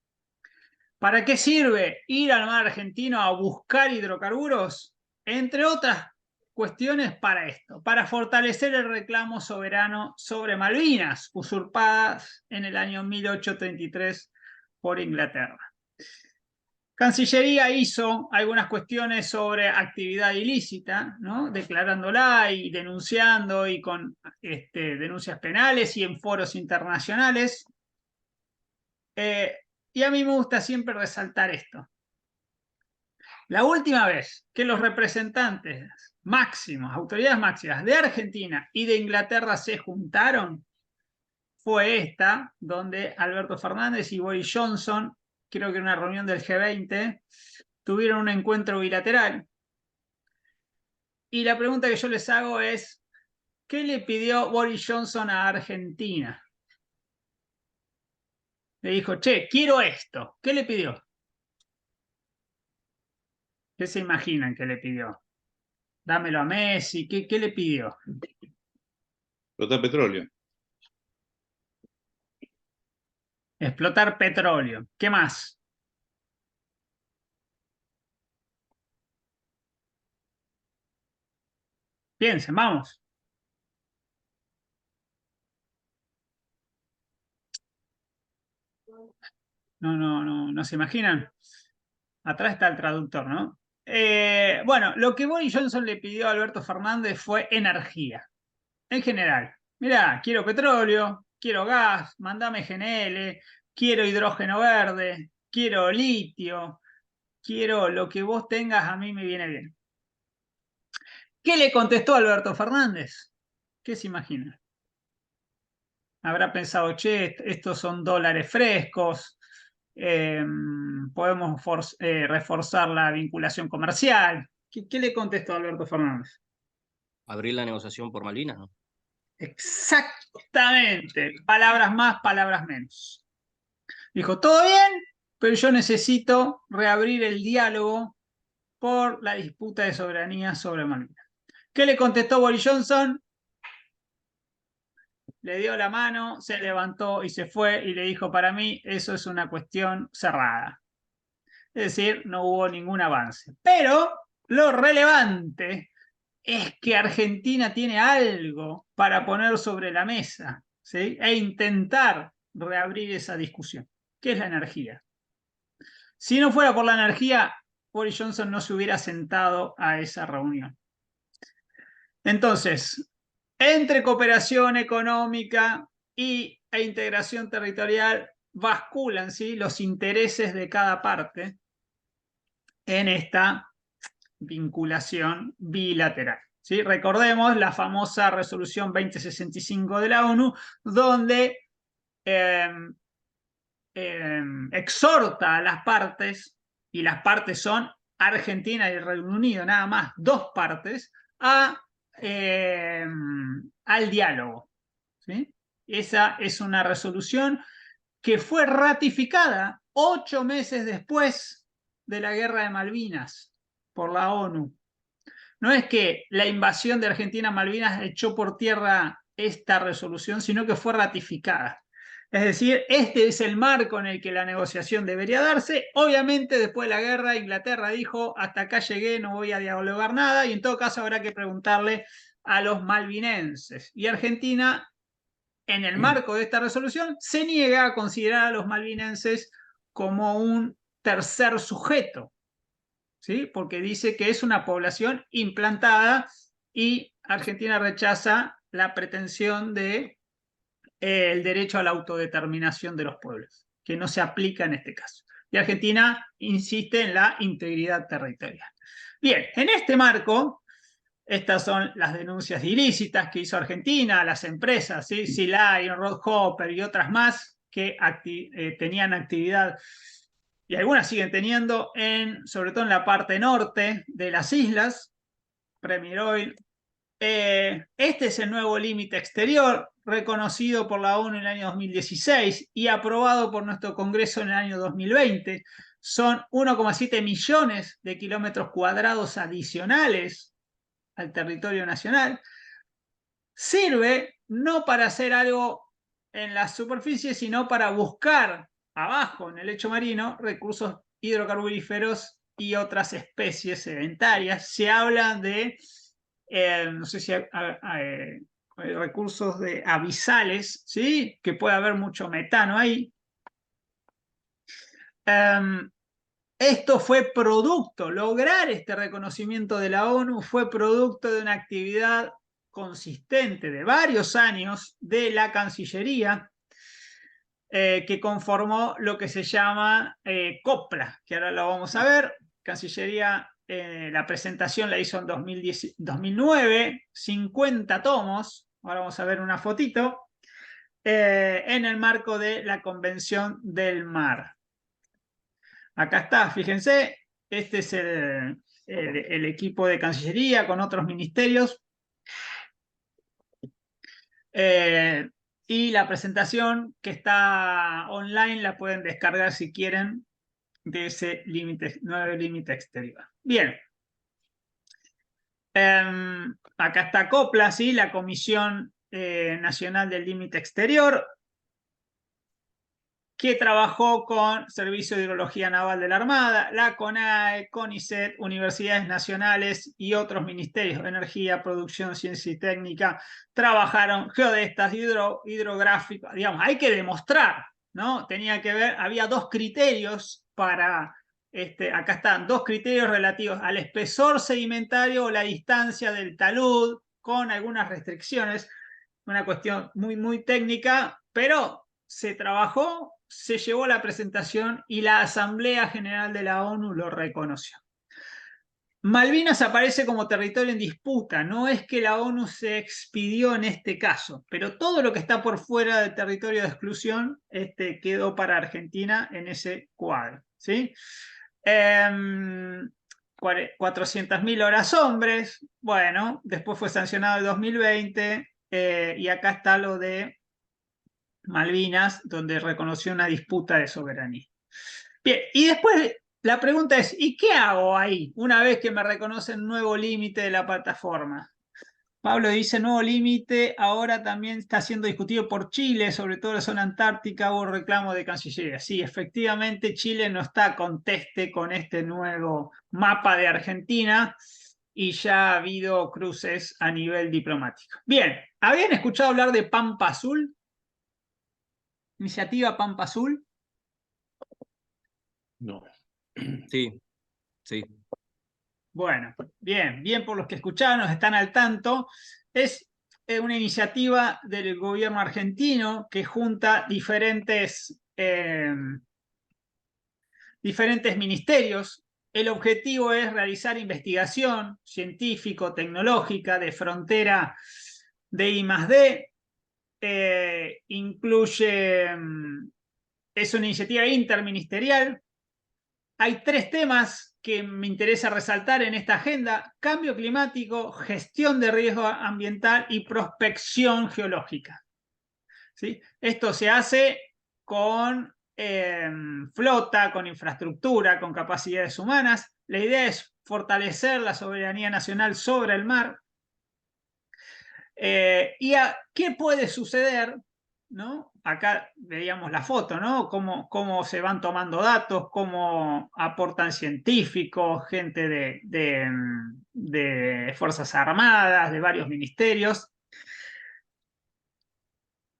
¿Para qué sirve ir al mar argentino a buscar hidrocarburos? Entre otras cuestiones para esto, para fortalecer el reclamo soberano sobre Malvinas, usurpadas en el año 1833 por Inglaterra. Cancillería hizo algunas cuestiones sobre actividad ilícita, ¿no? Declarándola y denunciando y con denuncias penales y en foros internacionales. Y a mí me gusta siempre resaltar esto. La última vez que los representantes máximos, autoridades máximas de Argentina y de Inglaterra se juntaron, fue esta, donde Alberto Fernández y Boris Johnson, creo que en una reunión del G20, tuvieron un encuentro bilateral. Y la pregunta que yo les hago es, ¿qué le pidió Boris Johnson a Argentina? Le dijo, che, quiero esto. ¿Qué le pidió? ¿Qué se imaginan que le pidió? Dámelo a Messi. ¿Qué le pidió? Explotar petróleo. Explotar petróleo. ¿Qué más? Piensen, vamos. No se imaginan. Atrás está el traductor, ¿no? Bueno, lo que Boris Johnson le pidió a Alberto Fernández fue energía. En general. Mirá, quiero petróleo, quiero gas, mandame GNL, quiero hidrógeno verde, quiero litio, quiero lo que vos tengas, a mí me viene bien. ¿Qué le contestó Alberto Fernández? ¿Qué se imagina? Habrá pensado, che, estos son dólares frescos, podemos reforzar la vinculación comercial. ¿Qué le contestó Alberto Fernández? Abrir la negociación por Malvinas, ¿no? Exactamente. Palabras más, palabras menos. Dijo, todo bien, pero yo necesito reabrir el diálogo por la disputa de soberanía sobre Malvinas. ¿Qué le contestó Boris Johnson? Le dio la mano, se levantó y se fue y le dijo, para mí eso es una cuestión cerrada. Es decir, no hubo ningún avance. Pero lo relevante es que Argentina tiene algo para poner sobre la mesa, ¿sí? E intentar reabrir esa discusión, que es la energía. Si no fuera por la energía, Boris Johnson no se hubiera sentado a esa reunión. Entonces, entre cooperación económica e integración territorial basculan, ¿sí?, los intereses de cada parte en esta vinculación bilateral. ¿Sí? Recordemos la famosa resolución 2065 de la ONU, donde exhorta a las partes y las partes son Argentina y el Reino Unido, nada más, 2 partes, al diálogo. ¿Sí? Esa es una resolución que fue ratificada 8 meses después de la Guerra de Malvinas por la ONU. No es que la invasión de Argentina a Malvinas echó por tierra esta resolución, sino que fue ratificada. Es decir, este es el marco en el que la negociación debería darse. Obviamente, después de la guerra, Inglaterra dijo, hasta acá llegué, no voy a dialogar nada, y en todo caso habrá que preguntarle a los malvinenses. Y Argentina, en el marco de esta resolución, se niega a considerar a los malvinenses como un tercer sujeto, ¿sí? Porque dice que es una población implantada y Argentina rechaza la pretensión de el derecho a la autodeterminación de los pueblos, que no se aplica en este caso. Y Argentina insiste en la integridad territorial. Bien, en este marco, estas son las denuncias ilícitas que hizo Argentina a las empresas, ¿sí? Silay, Rothhopper y otras más que tenían actividad, y algunas siguen teniendo, sobre todo en la parte norte de las islas, Premier Oil. Este es el nuevo límite exterior, reconocido por la ONU en el año 2016 y aprobado por nuestro Congreso en el año 2020. Son 1,7 millones de kilómetros cuadrados adicionales al territorio nacional. Sirve no para hacer algo en la superficie, sino para buscar abajo, en el lecho marino, recursos hidrocarburíferos y otras especies sedentarias. Se habla de no sé si recursos de abisales, ¿sí? Que puede haber mucho metano ahí. Esto fue producto, lograr este reconocimiento de la ONU fue producto de una actividad consistente de varios años de la Cancillería, que conformó lo que se llama COPLA, que ahora lo vamos a ver. Cancillería, la presentación la hizo en 2009, 50 tomos, ahora vamos a ver una fotito, en el marco de la Convención del Mar. Acá está, fíjense, este es el equipo de Cancillería con otros ministerios. Y la presentación que está online la pueden descargar si quieren, de ese nuevo límite exterior. Bien. Acá está COPLA, ¿sí? La Comisión Nacional del Límite Exterior, que trabajó con Servicio de Hidrología Naval de la Armada, la CONAE, CONICET, universidades nacionales y otros ministerios de energía, producción, ciencia y técnica. Trabajaron geodestas, hidrográficos, digamos, hay que demostrar, ¿no? Tenía que ver, había 2 criterios para, acá están, 2 criterios relativos al espesor sedimentario o la distancia del talud, con algunas restricciones, una cuestión muy, muy técnica, pero se trabajó, se llevó a la presentación y la Asamblea General de la ONU lo reconoció. Malvinas aparece como territorio en disputa, no es que la ONU se expidió en este caso, pero todo lo que está por fuera del territorio de exclusión quedó para Argentina en ese cuadro, ¿sí? 400.000 horas hombres, bueno, después fue sancionado en 2020, y acá está lo de Malvinas, donde reconoció una disputa de soberanía. Bien, y después la pregunta es, ¿y qué hago ahí una vez que me reconocen un nuevo límite de la plataforma? Pablo dice, nuevo límite, ahora también está siendo discutido por Chile, sobre todo en la zona antártica, hubo reclamo de Cancillería. Sí, efectivamente, Chile no está conteste con este nuevo mapa de Argentina y ya ha habido cruces a nivel diplomático. Bien, ¿habían escuchado hablar de Pampa Azul? Iniciativa Pampa Azul. No. Sí, sí. Bueno, bien por los que escucharon, están al tanto. Es una iniciativa del gobierno argentino que junta diferentes ministerios. El objetivo es realizar investigación científico-tecnológica de frontera de I+D. Incluye, es una iniciativa interministerial hay 3 temas que me interesa resaltar en esta agenda: cambio climático, gestión de riesgo ambiental y prospección geológica. ¿Sí? Esto se hace con flota, con infraestructura, con capacidades humanas. La idea es fortalecer la soberanía nacional sobre el mar. ¿Qué puede suceder? ¿No? Acá veíamos la foto, ¿no? Cómo se van tomando datos, cómo aportan científicos, gente de Fuerzas Armadas, de varios ministerios.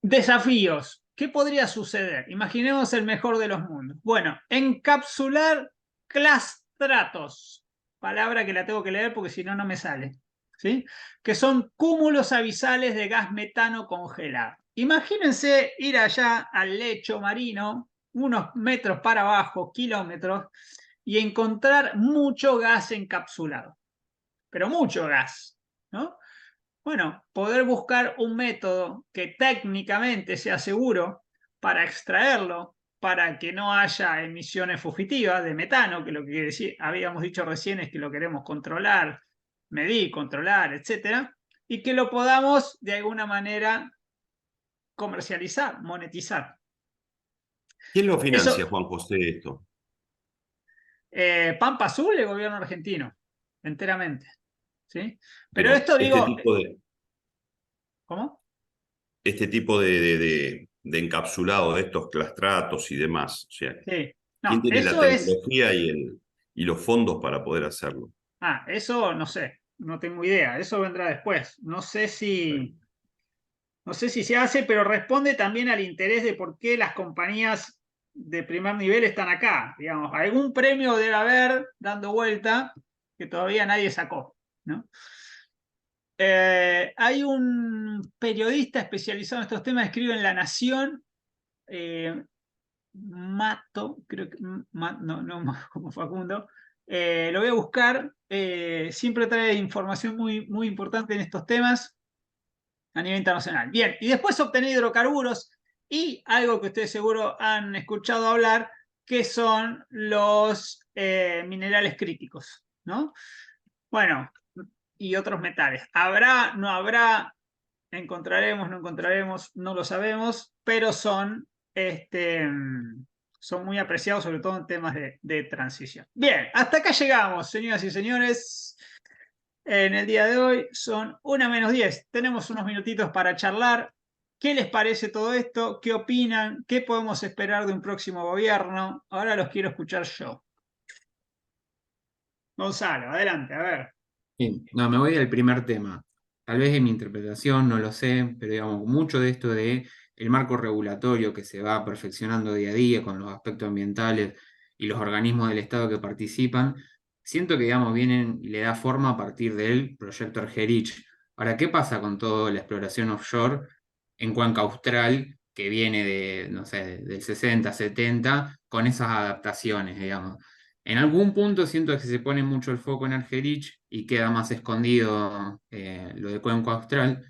Desafíos. ¿Qué podría suceder? Imaginemos el mejor de los mundos. Bueno, encapsular clastratos. Palabra que la tengo que leer porque si no, no me sale. ¿Sí? Que son cúmulos abisales de gas metano congelado. Imagínense ir allá al lecho marino, unos metros para abajo, kilómetros, y encontrar mucho gas encapsulado. Pero mucho gas, ¿no? Bueno, poder buscar un método que técnicamente sea seguro para extraerlo, para que no haya emisiones fugitivas de metano, que lo que habíamos dicho recién es que lo queremos controlar, medir, controlar, etcétera, y que lo podamos de alguna manera comercializar, monetizar. ¿Quién lo financia, Eso, Juan José, esto? Pampa Azul, el gobierno argentino, enteramente. ¿Sí? Pero Pero esto digo, ¿cómo? este tipo de encapsulado de estos clastratos y demás, o sea, Sí. ¿quién No, tiene la eso es... tecnología y los fondos para poder hacerlo? Eso no sé, no tengo idea, eso vendrá después. No sé si se hace, pero responde también al interés de por qué las compañías de primer nivel están acá. Digamos, algún premio debe haber dando vuelta que todavía nadie sacó, ¿no? Hay un periodista especializado en estos temas, escribe en La Nación, Mato, creo que no como Facundo. Lo voy a buscar. Siempre trae información muy, muy importante en estos temas a nivel internacional. Bien, y después obtener hidrocarburos y algo que ustedes seguro han escuchado hablar, que son los minerales críticos, ¿no? Bueno, y otros metales. ¿Habrá, no habrá? Encontraremos, no encontraremos, no lo sabemos, pero son muy apreciados, sobre todo en temas de transición. Bien, hasta acá llegamos, señoras y señores. En el día de hoy son 1:10. Tenemos unos minutitos para charlar. ¿Qué les parece todo esto? ¿Qué opinan? ¿Qué podemos esperar de un próximo gobierno? Ahora los quiero escuchar yo. Gonzalo, adelante, a ver. Bien, no, me voy al primer tema. Tal vez en mi interpretación, no lo sé, pero digamos, mucho de esto de el marco regulatorio que se va perfeccionando día a día con los aspectos ambientales y los organismos del Estado que participan, siento que, digamos, vienen y le da forma a partir del proyecto Argerich. Ahora, ¿qué pasa con toda la exploración offshore en Cuenca Austral que viene de, no sé, del 60, 70, con esas adaptaciones, digamos? En algún punto siento que se pone mucho el foco en Argerich y queda más escondido lo de Cuenco Austral.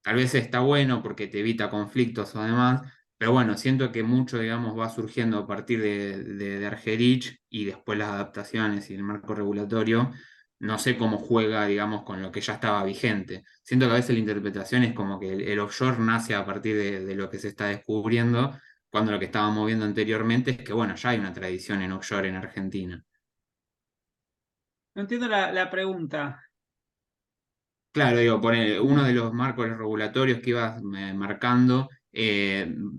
Tal vez está bueno porque te evita conflictos o demás, pero bueno, siento que mucho, digamos, va surgiendo a partir de Argerich y después las adaptaciones y el marco regulatorio. No sé cómo juega, digamos, con lo que ya estaba vigente. Siento que a veces la interpretación es como que el offshore nace a partir de lo que se está descubriendo, cuando lo que estábamos viendo anteriormente es que, bueno, ya hay una tradición en offshore en Argentina. No entiendo la pregunta. Claro, digo, uno de los marcos regulatorios que ibas marcando,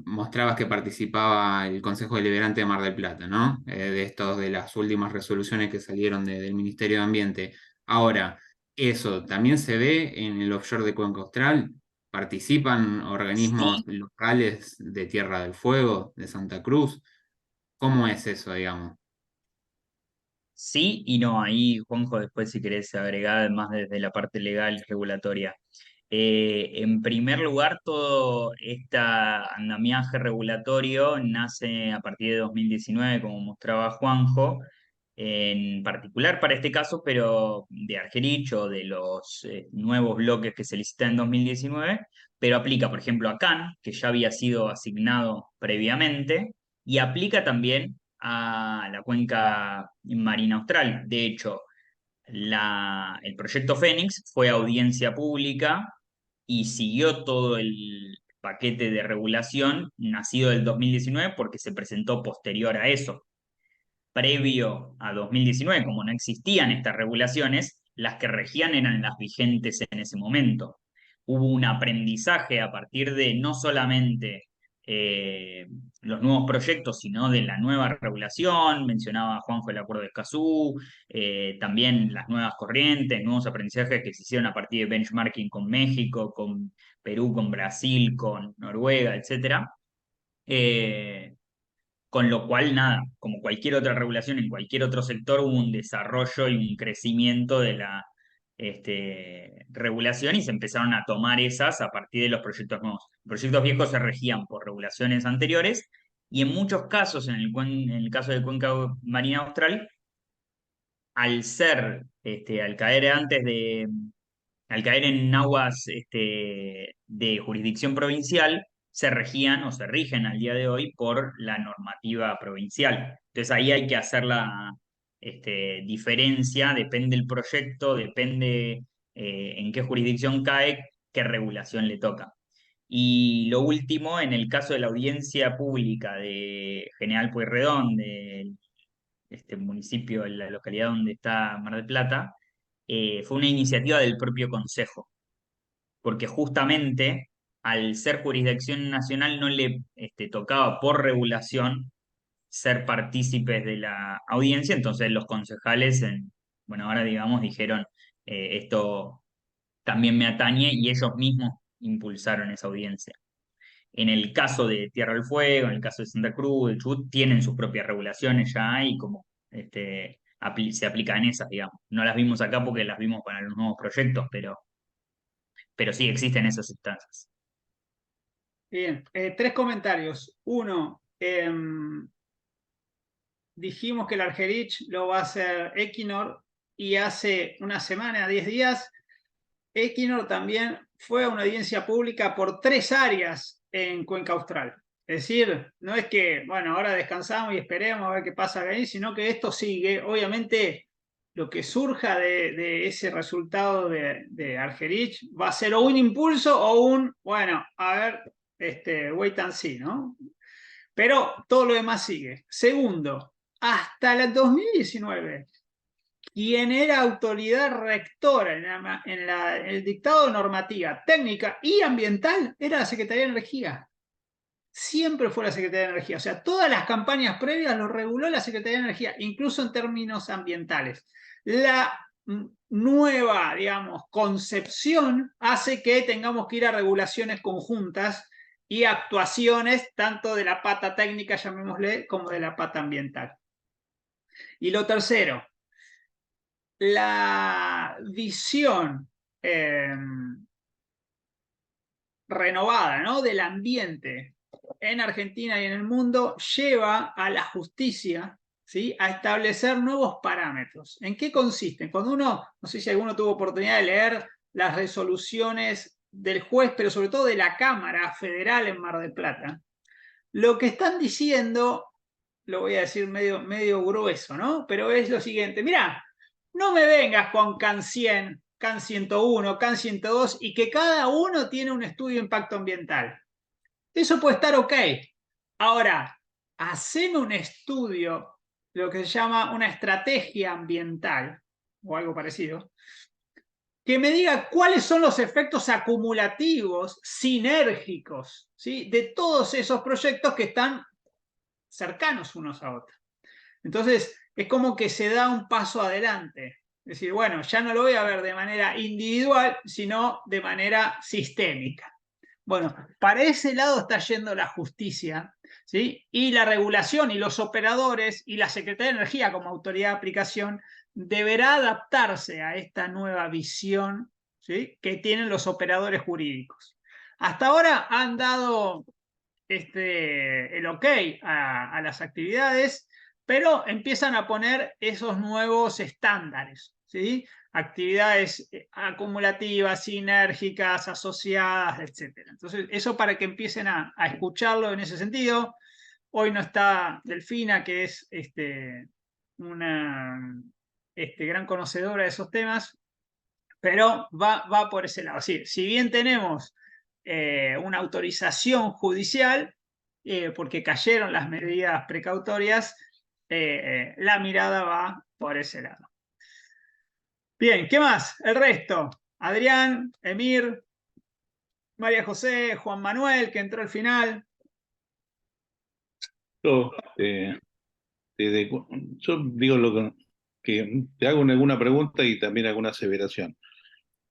mostrabas que participaba el Consejo Deliberante de Mar del Plata, ¿no? De las últimas resoluciones que salieron del Ministerio de Ambiente. Ahora, ¿eso también se ve en el offshore de Cuenca Austral? ¿Participan organismos Sí, locales de Tierra del Fuego, de Santa Cruz? ¿Cómo es eso, digamos? sí y no. Ahí, Juanjo, después si querés agregar más desde la parte legal y regulatoria. En primer lugar, todo este andamiaje regulatorio nace a partir de 2019, como mostraba Juanjo, en particular para este caso, pero de Argerich o de los nuevos bloques que se licitan en 2019, pero aplica, por ejemplo, a CAN, que ya había sido asignado previamente, y aplica también a la cuenca marina austral. De hecho, el proyecto Fénix fue audiencia pública y siguió todo el paquete de regulación nacido del 2019 porque se presentó posterior a eso. Previo a 2019, como no existían estas regulaciones, las que regían eran las vigentes en ese momento. Hubo un aprendizaje a partir de no solamente los nuevos proyectos, sino de la nueva regulación. Mencionaba Juanjo el Acuerdo de Escazú, también las nuevas corrientes, nuevos aprendizajes que se hicieron a partir de benchmarking con México, con Perú, con Brasil, con Noruega, etc. Con lo cual, nada, como cualquier otra regulación en cualquier otro sector, hubo un desarrollo y un crecimiento de la regulación y se empezaron a tomar esas a partir de los proyectos nuevos. Los proyectos viejos se regían por regulaciones anteriores y en muchos casos, en el caso de Cuenca Marina Austral, al caer en aguas de jurisdicción provincial, se regían o se rigen al día de hoy por la normativa provincial. Entonces ahí hay que hacer la diferencia, depende del proyecto, depende en qué jurisdicción cae, qué regulación le toca. Y lo último, en el caso de la audiencia pública de General Pueyrredón, de este municipio, la localidad donde está Mar del Plata, fue una iniciativa del propio Consejo, porque justamente al ser jurisdicción nacional no le tocaba por regulación ser partícipes de la audiencia, entonces los concejales, bueno, ahora digamos, dijeron, esto también me atañe y ellos mismos impulsaron esa audiencia. En el caso de Tierra del Fuego, en el caso de Santa Cruz, de Chubut, tienen sus propias regulaciones ya y como se aplican esas, digamos. No las vimos acá porque las vimos para los nuevos proyectos, pero sí existen esas instancias. Bien, 3 comentarios. Uno, dijimos que el Argerich lo va a hacer Equinor y hace una semana, 10 días, Equinor también fue a una audiencia pública por 3 áreas en Cuenca Austral. Es decir, no es que, bueno, ahora descansamos y esperemos a ver qué pasa ahí, sino que esto sigue. Obviamente, lo que surja de ese resultado de Argerich va a ser o un impulso o un, bueno, a ver, wait and see, ¿no? Pero todo lo demás sigue. Segundo, hasta el 2019, quien era autoridad rectora en el dictado de normativa técnica y ambiental era la Secretaría de Energía. Siempre fue la Secretaría de Energía. O sea, todas las campañas previas lo reguló la Secretaría de Energía, incluso en términos ambientales. La nueva, digamos, concepción hace que tengamos que ir a regulaciones conjuntas y actuaciones tanto de la pata técnica, llamémosle, como de la pata ambiental. Y lo tercero, la visión renovada, ¿no?, del ambiente en Argentina y en el mundo lleva a la justicia, ¿sí?, a establecer nuevos parámetros. ¿En qué consisten? Cuando uno, no sé si alguno tuvo oportunidad de leer las resoluciones del juez, pero sobre todo de la Cámara Federal en Mar del Plata, lo que están diciendo, lo voy a decir medio grueso, ¿no?, pero es lo siguiente: mirá, no me vengas con CAN 100, CAN 101, CAN 102 y que cada uno tiene un estudio de impacto ambiental. Eso puede estar ok. Ahora, haceme un estudio, lo que se llama una estrategia ambiental, o algo parecido, que me diga cuáles son los efectos acumulativos, sinérgicos, ¿sí?, de todos esos proyectos que están cercanos unos a otros. Entonces, es como que se da un paso adelante. Es decir, bueno, ya no lo voy a ver de manera individual, sino de manera sistémica. Bueno, para ese lado está yendo la justicia, ¿sí?, y la regulación y los operadores y la Secretaría de Energía como autoridad de aplicación deberá adaptarse a esta nueva visión, ¿sí?, que tienen los operadores jurídicos. Hasta ahora han dado el ok a las actividades, pero empiezan a poner esos nuevos estándares, ¿sí?, actividades acumulativas, sinérgicas, asociadas, etc. Entonces, eso para que empiecen a escucharlo en ese sentido. Hoy no está Delfina, que es una gran conocedora de esos temas, pero va por ese lado. Si bien tenemos una autorización judicial, porque cayeron las medidas precautorias, la mirada va por ese lado. Bien, ¿qué más? El resto. Adrián, Emir, María José, Juan Manuel, que entró al final. Yo, yo digo que te hago alguna pregunta y también alguna aseveración.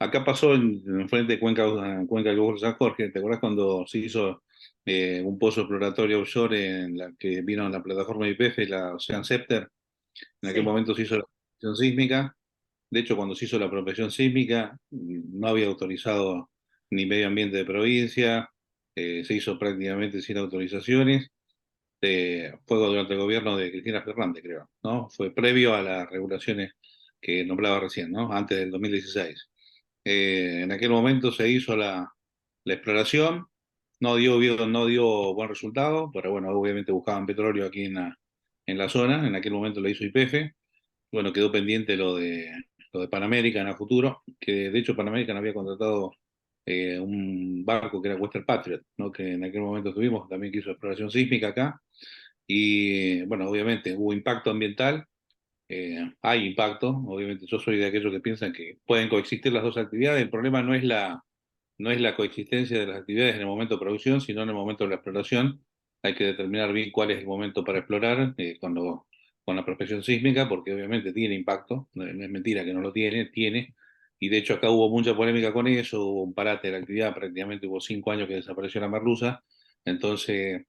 Acá pasó en frente de Cuenca del Golfo de San Jorge. ¿Te acuerdas cuando se hizo un pozo exploratorio offshore en la que vino la plataforma YPF y la Ocean Scepter? En aquel Sí. momento se hizo la prospección sísmica. De hecho, cuando se hizo la prospección sísmica, no había autorizado ni medio ambiente de provincia, se hizo prácticamente sin autorizaciones. Fue durante el gobierno de Cristina Fernández, creo, ¿no? Fue previo a las regulaciones que nombraba recién, ¿no? Antes del 2016. En aquel momento se hizo la exploración, no dio buen resultado, pero bueno, obviamente buscaban petróleo aquí en la zona, en aquel momento lo hizo YPF. Bueno, quedó pendiente lo de Pan American a futuro, que de hecho Pan American había contratado un barco que era Western Patriot, ¿no? Que en aquel momento tuvimos, también que hizo exploración sísmica acá, y bueno, obviamente hubo impacto ambiental, hay impacto, obviamente yo soy de aquellos que piensan que pueden coexistir las dos actividades. El problema no es la coexistencia de las actividades en el momento de producción, sino en el momento de la exploración. Hay que determinar bien cuál es el momento para explorar con la prospección sísmica, porque obviamente tiene impacto, no es mentira que no lo tiene, y de hecho acá hubo mucha polémica con eso, hubo un parate de la actividad, prácticamente hubo 5 años que desapareció la merluza, entonces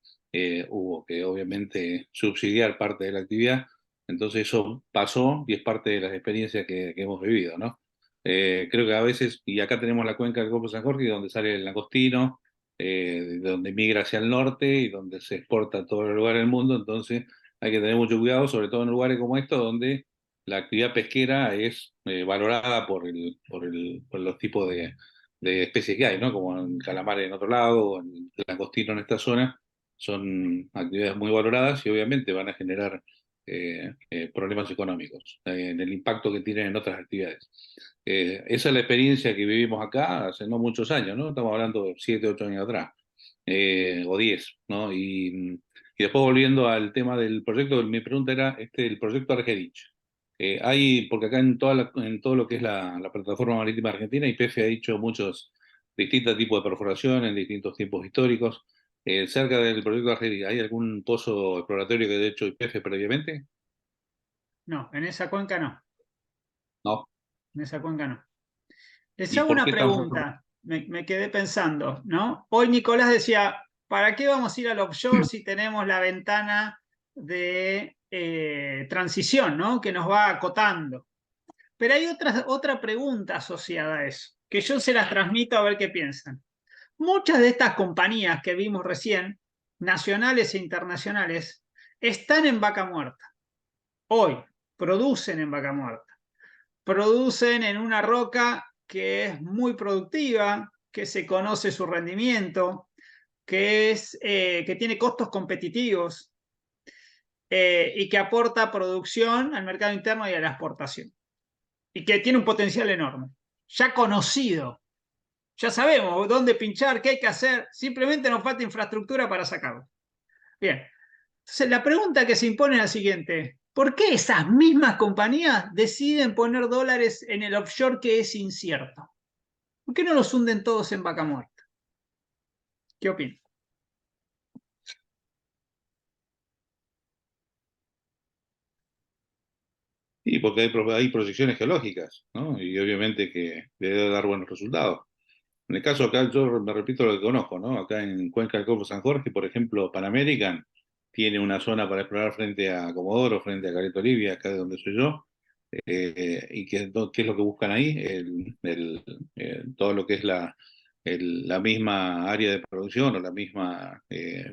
hubo que obviamente subsidiar parte de la actividad, entonces eso pasó y es parte de las experiencias que hemos vivido, ¿no? Creo que a veces, y acá tenemos la cuenca del Golfo de San Jorge, donde sale el langostino, donde migra hacia el norte y donde se exporta a todos los lugares del mundo, entonces hay que tener mucho cuidado, sobre todo en lugares como estos, donde la actividad pesquera es valorada por los tipos de especies que hay, ¿no? Como el calamar en otro lado, o el langostino en esta zona, son actividades muy valoradas y obviamente van a generar problemas económicos en el impacto que tienen en otras actividades. Esa es la experiencia que vivimos acá hace no muchos años, ¿no? Estamos hablando de 7, 8 años atrás, o 10, ¿no? Y después volviendo al tema del proyecto, mi pregunta era el proyecto Argerich. Porque acá en todo lo que es la plataforma marítima argentina, YPF ha hecho muchos distintos tipos de perforación en distintos tiempos históricos. Cerca del proyecto Argerich, ¿hay algún pozo exploratorio que haya hecho YPF previamente? No, en esa cuenca no. No. En esa cuenca no. Les ¿Y hago por una qué tan poco? pregunta, me quedé pensando, ¿no? Hoy Nicolás decía, ¿para qué vamos a ir al offshore si tenemos la ventana de transición, ¿no? Que nos va acotando. Pero hay otra pregunta asociada a eso, que yo se las transmito a ver qué piensan. Muchas de estas compañías que vimos recién, nacionales e internacionales, están en vaca muerta. Hoy producen en vaca muerta. Producen en una roca que es muy productiva, que se conoce su rendimiento, que tiene costos competitivos y que aporta producción al mercado interno y a la exportación. Y que tiene un potencial enorme. Ya conocido. Ya sabemos dónde pinchar, qué hay que hacer. Simplemente nos falta infraestructura para sacarlo. Bien. Entonces, la pregunta que se impone es la siguiente. ¿Por qué esas mismas compañías deciden poner dólares en el offshore que es incierto? ¿Por qué no los hunden todos en vaca muerta? ¿Qué opinan? Y porque hay proyecciones geológicas, ¿no? Y obviamente que debe dar buenos resultados. En el caso acá, yo me repito lo que conozco, ¿no? Acá en Cuenca del Golfo San Jorge, por ejemplo, Pan American tiene una zona para explorar frente a Comodoro, frente a Caleta Olivia, acá de donde soy yo. ¿Y qué es lo que buscan ahí? Todo lo que es la misma área de producción o la misma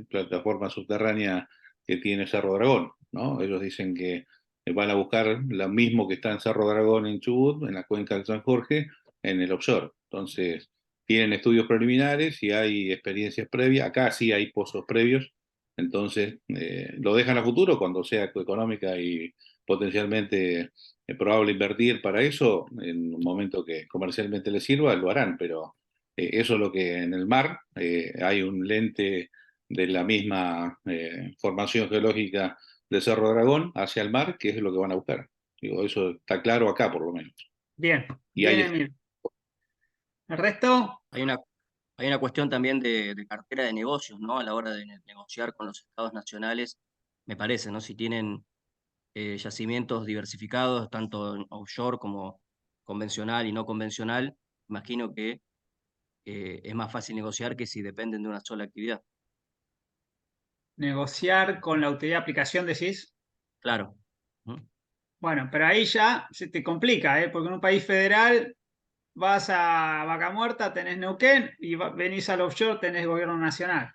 plataforma subterránea que tiene Cerro Dragón, ¿no? Ellos dicen que van a buscar lo mismo que está en Cerro Dragón en Chubut, en la cuenca del San Jorge, en el offshore. Entonces, tienen estudios preliminares y hay experiencias previas. Acá sí hay pozos previos, Entonces, lo dejan a futuro cuando sea económica y potencialmente probable invertir para eso, en un momento que comercialmente les sirva, lo harán, pero eso es lo que en el mar hay un lente de la misma formación geológica de Cerro Dragón hacia el mar, que es lo que van a buscar. Digo, eso está claro acá por lo menos. Bien, Y bien, ahí Emil. ¿El resto? Hay una cuestión también de cartera de negocios, ¿no? A la hora de negociar con los estados nacionales, me parece, ¿no? Si tienen yacimientos diversificados, tanto en offshore como convencional y no convencional, imagino que es más fácil negociar que si dependen de una sola actividad. Negociar con la autoridad de aplicación, decís. Claro. ¿Mm? Bueno, pero ahí ya se te complica, ¿eh? Porque en un país federal vas a Vaca Muerta, tenés Neuquén, y venís al offshore, tenés gobierno nacional.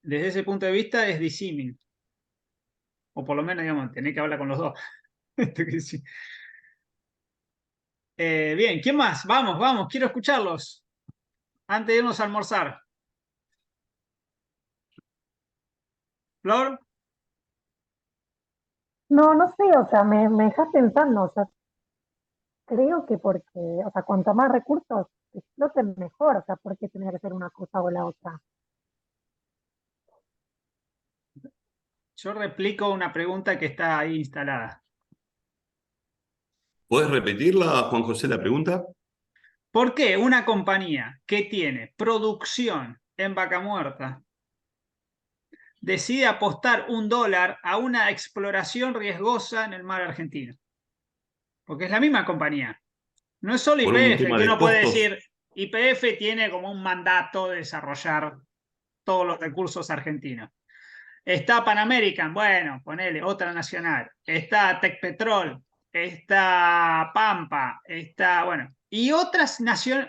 Desde ese punto de vista es disímil. O por lo menos, digamos, tenés que hablar con los dos. Esto que sí. Bien, ¿quién más? Vamos, vamos, quiero escucharlos. Antes de irnos a almorzar. ¿Flor? No, no sé, o sea, me dejas pensando, o sea, creo que porque, o sea, cuanto más recursos exploten mejor, o sea, ¿por qué tendría que ser una cosa o la otra? Yo replico una pregunta que está ahí instalada. ¿Puedes repetirla, Juan José, la pregunta? ¿Por qué una compañía que tiene producción en Vaca Muerta decide apostar $1 a una exploración riesgosa en el mar argentino? Porque es la misma compañía. No es solo Por un YPF, tema que de uno puede costos. decir, YPF tiene como un mandato de desarrollar todos los recursos argentinos. Está Pan American, bueno, ponele, otra nacional. Está Tecpetrol, está Pampa, está, bueno, y otras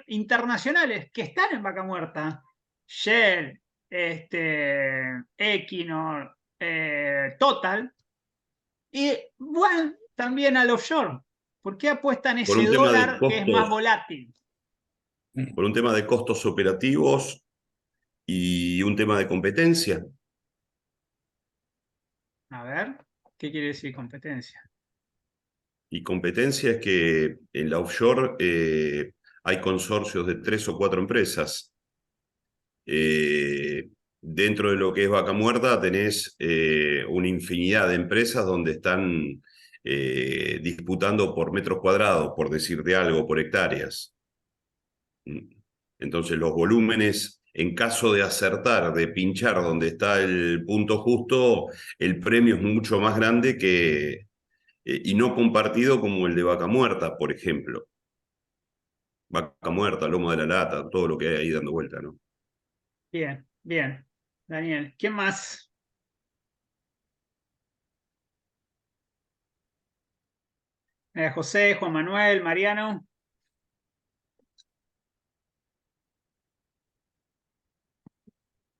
internacionales que están en Vaca Muerta. Shell, Equinor, Total, y bueno, también al offshore. ¿Por qué apuestan Por ese un tema de dólar que es más costos, volátil? por un tema de costos operativos y un tema de competencia. A ver, ¿qué quiere decir competencia? Y competencia es que en la offshore hay consorcios de 3 o 4 empresas. Dentro de lo que es Vaca Muerta tenés una infinidad de empresas donde están disputando por metros cuadrados, por decirte algo, por hectáreas. Entonces los volúmenes, en caso de acertar, de pinchar donde está el punto justo, el premio es mucho más grande que, y no compartido como el de Vaca Muerta, por ejemplo. Vaca Muerta, Lomo de la Lata, todo lo que hay ahí dando vuelta, ¿no? Bien, bien. Daniel, ¿quién más? José, Juan Manuel, Mariano.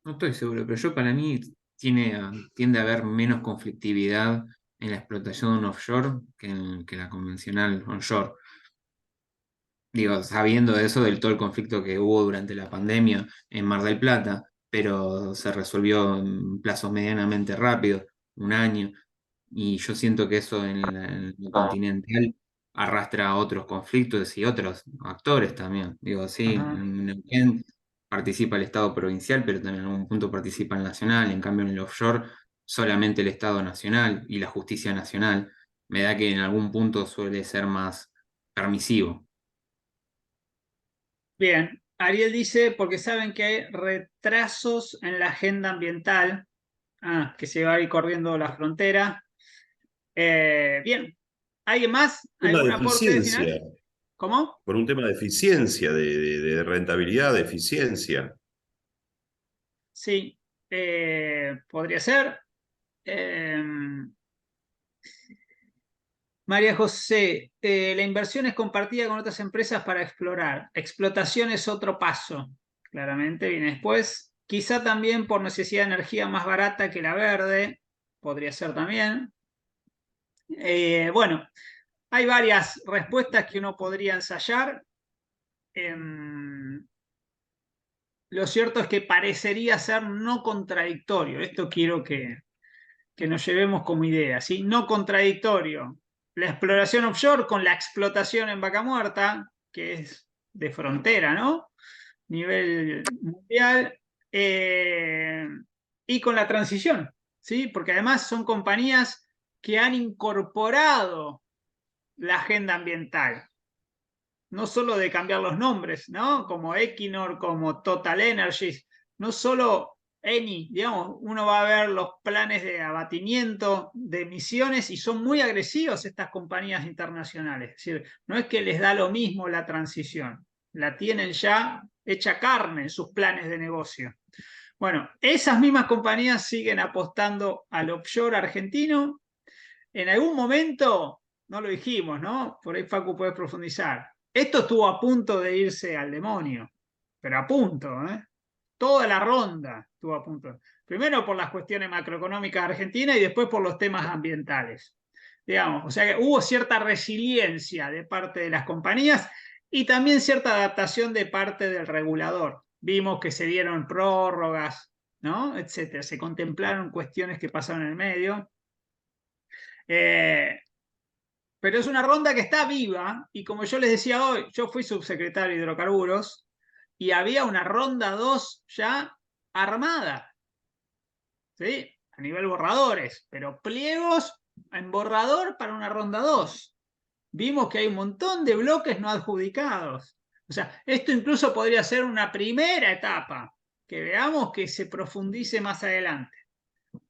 No estoy seguro, pero yo para mí tiende a haber menos conflictividad en la explotación de un offshore que la convencional onshore. Digo, sabiendo eso del todo el conflicto que hubo durante la pandemia en Mar del Plata, pero se resolvió en plazos medianamente rápidos, un año, y yo siento que eso en lo continental arrastra a otros conflictos y otros actores también. Digo, sí, Ajá. en Neuquén participa el Estado provincial, pero también en algún punto participa el nacional, en cambio en el offshore solamente el Estado nacional y la justicia nacional. Me da que en algún punto suele ser más permisivo. Bien. Ariel dice, porque saben que hay retrasos en la agenda ambiental, que se va a ir corriendo la frontera. Bien. ¿Alguien más? Tema de ¿Algún aporte final? eficiencia, ¿Cómo? por un tema de eficiencia, de rentabilidad, de eficiencia. Sí, podría ser. María José, la inversión es compartida con otras empresas para explorar. Explotación es otro paso, claramente viene después. Quizá también por necesidad de energía más barata que la verde, podría ser también. Bueno, hay varias respuestas que uno podría ensayar. lo cierto es que parecería ser no contradictorio. Esto quiero que nos llevemos como idea, ¿sí? No contradictorio. La exploración offshore con la explotación en Vaca Muerta, que es de frontera, ¿no? Nivel mundial, y con la transición, ¿sí? Porque además son compañías que han incorporado la agenda ambiental, no solo de cambiar los nombres, ¿no? Como Equinor, como Total Energies, no solo Eni, digamos, uno va a ver los planes de abatimiento de emisiones y son muy agresivos estas compañías internacionales. Es decir, no es que les da lo mismo la transición, la tienen ya hecha carne en sus planes de negocio. Bueno, esas mismas compañías siguen apostando al offshore argentino. En algún momento, no lo dijimos, ¿no? Por ahí Facu puede profundizar. Esto estuvo a punto de irse al demonio, pero a punto, ¿eh? Toda la ronda estuvo a punto. Primero por las cuestiones macroeconómicas de Argentina y después por los temas ambientales. Digamos, o sea que hubo cierta resiliencia de parte de las compañías y también cierta adaptación de parte del regulador. Vimos que se dieron prórrogas, ¿no? Etcétera. Se contemplaron cuestiones que pasaron en el medio. Pero es una ronda que está viva y como yo les decía hoy, yo fui subsecretario de hidrocarburos y había una ronda 2 ya armada, ¿sí? A nivel borradores, pero pliegos en borrador para una ronda 2. Vimos que hay un montón de bloques no adjudicados. O sea, esto incluso podría ser una primera etapa, que veamos que se profundice más adelante.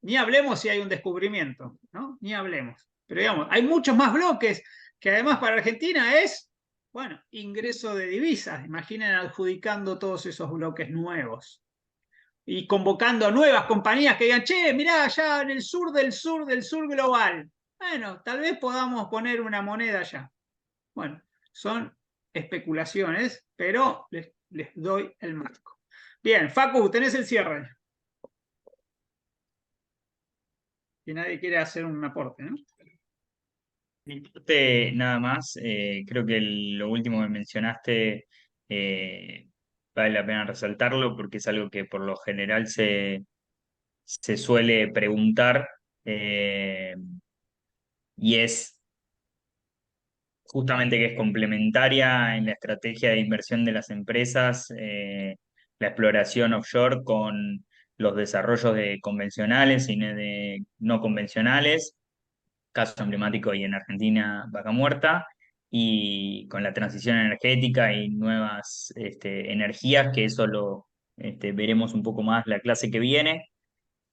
Ni hablemos si hay un descubrimiento, ¿no? Ni hablemos. Pero digamos, hay muchos más bloques que además para Argentina es, bueno, ingreso de divisas. Imaginen adjudicando todos esos bloques nuevos y convocando a nuevas compañías que digan, che, mirá, allá en el sur del sur del sur global. Bueno, tal vez podamos poner una moneda allá. Bueno, son especulaciones, pero les doy el marco. Bien, Facu, tenés el cierre. Que nadie quiere hacer un aporte, ¿no? Mi parte, nada más, creo que lo último que mencionaste vale la pena resaltarlo porque es algo que por lo general se suele preguntar y es justamente que es complementaria en la estrategia de inversión de las empresas, la exploración offshore con los desarrollos de convencionales y de no convencionales, caso emblemático y en Argentina, Vaca Muerta, y con la transición energética y nuevas energías, que eso lo veremos un poco más la clase que viene.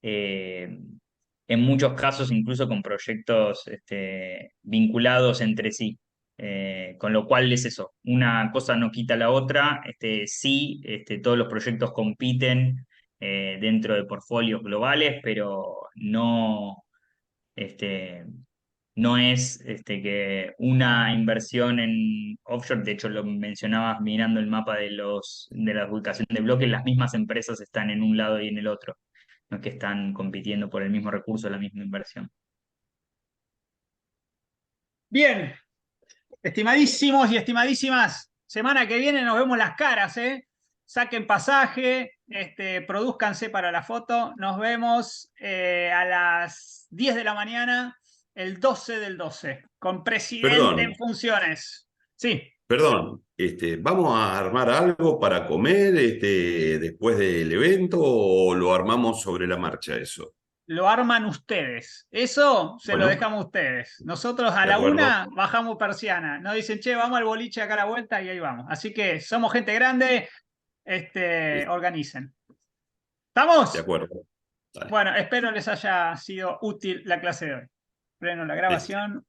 En muchos casos incluso con proyectos vinculados entre sí. Con lo cual es eso, una cosa no quita la otra, sí, todos los proyectos compiten dentro de portfolios globales, pero no, no es que una inversión en offshore, de hecho lo mencionabas mirando el mapa de la ubicación de bloques, las mismas empresas están en un lado y en el otro, no es que están compitiendo por el mismo recurso, la misma inversión. Bien, estimadísimos y estimadísimas, semana que viene nos vemos las caras, ¿eh? Saquen pasaje, produzcanse para la foto. Nos vemos a las 10 de la mañana, el 12 del 12, con presidente en Perdón, funciones. Sí, perdón. ¿Vamos a armar algo para comer después del evento o lo armamos sobre la marcha eso? lo arman ustedes. Eso se lo Bueno, dejamos a ustedes. Nosotros a de la acuerdo. 1 bajamos persiana. Nos dicen, che, vamos al boliche acá a la vuelta y ahí vamos. Así que somos gente grande, Listo, organicen. de ¿Estamos? acuerdo. Dale, Bueno, espero les haya sido útil la clase de hoy. Freno la listo. grabación.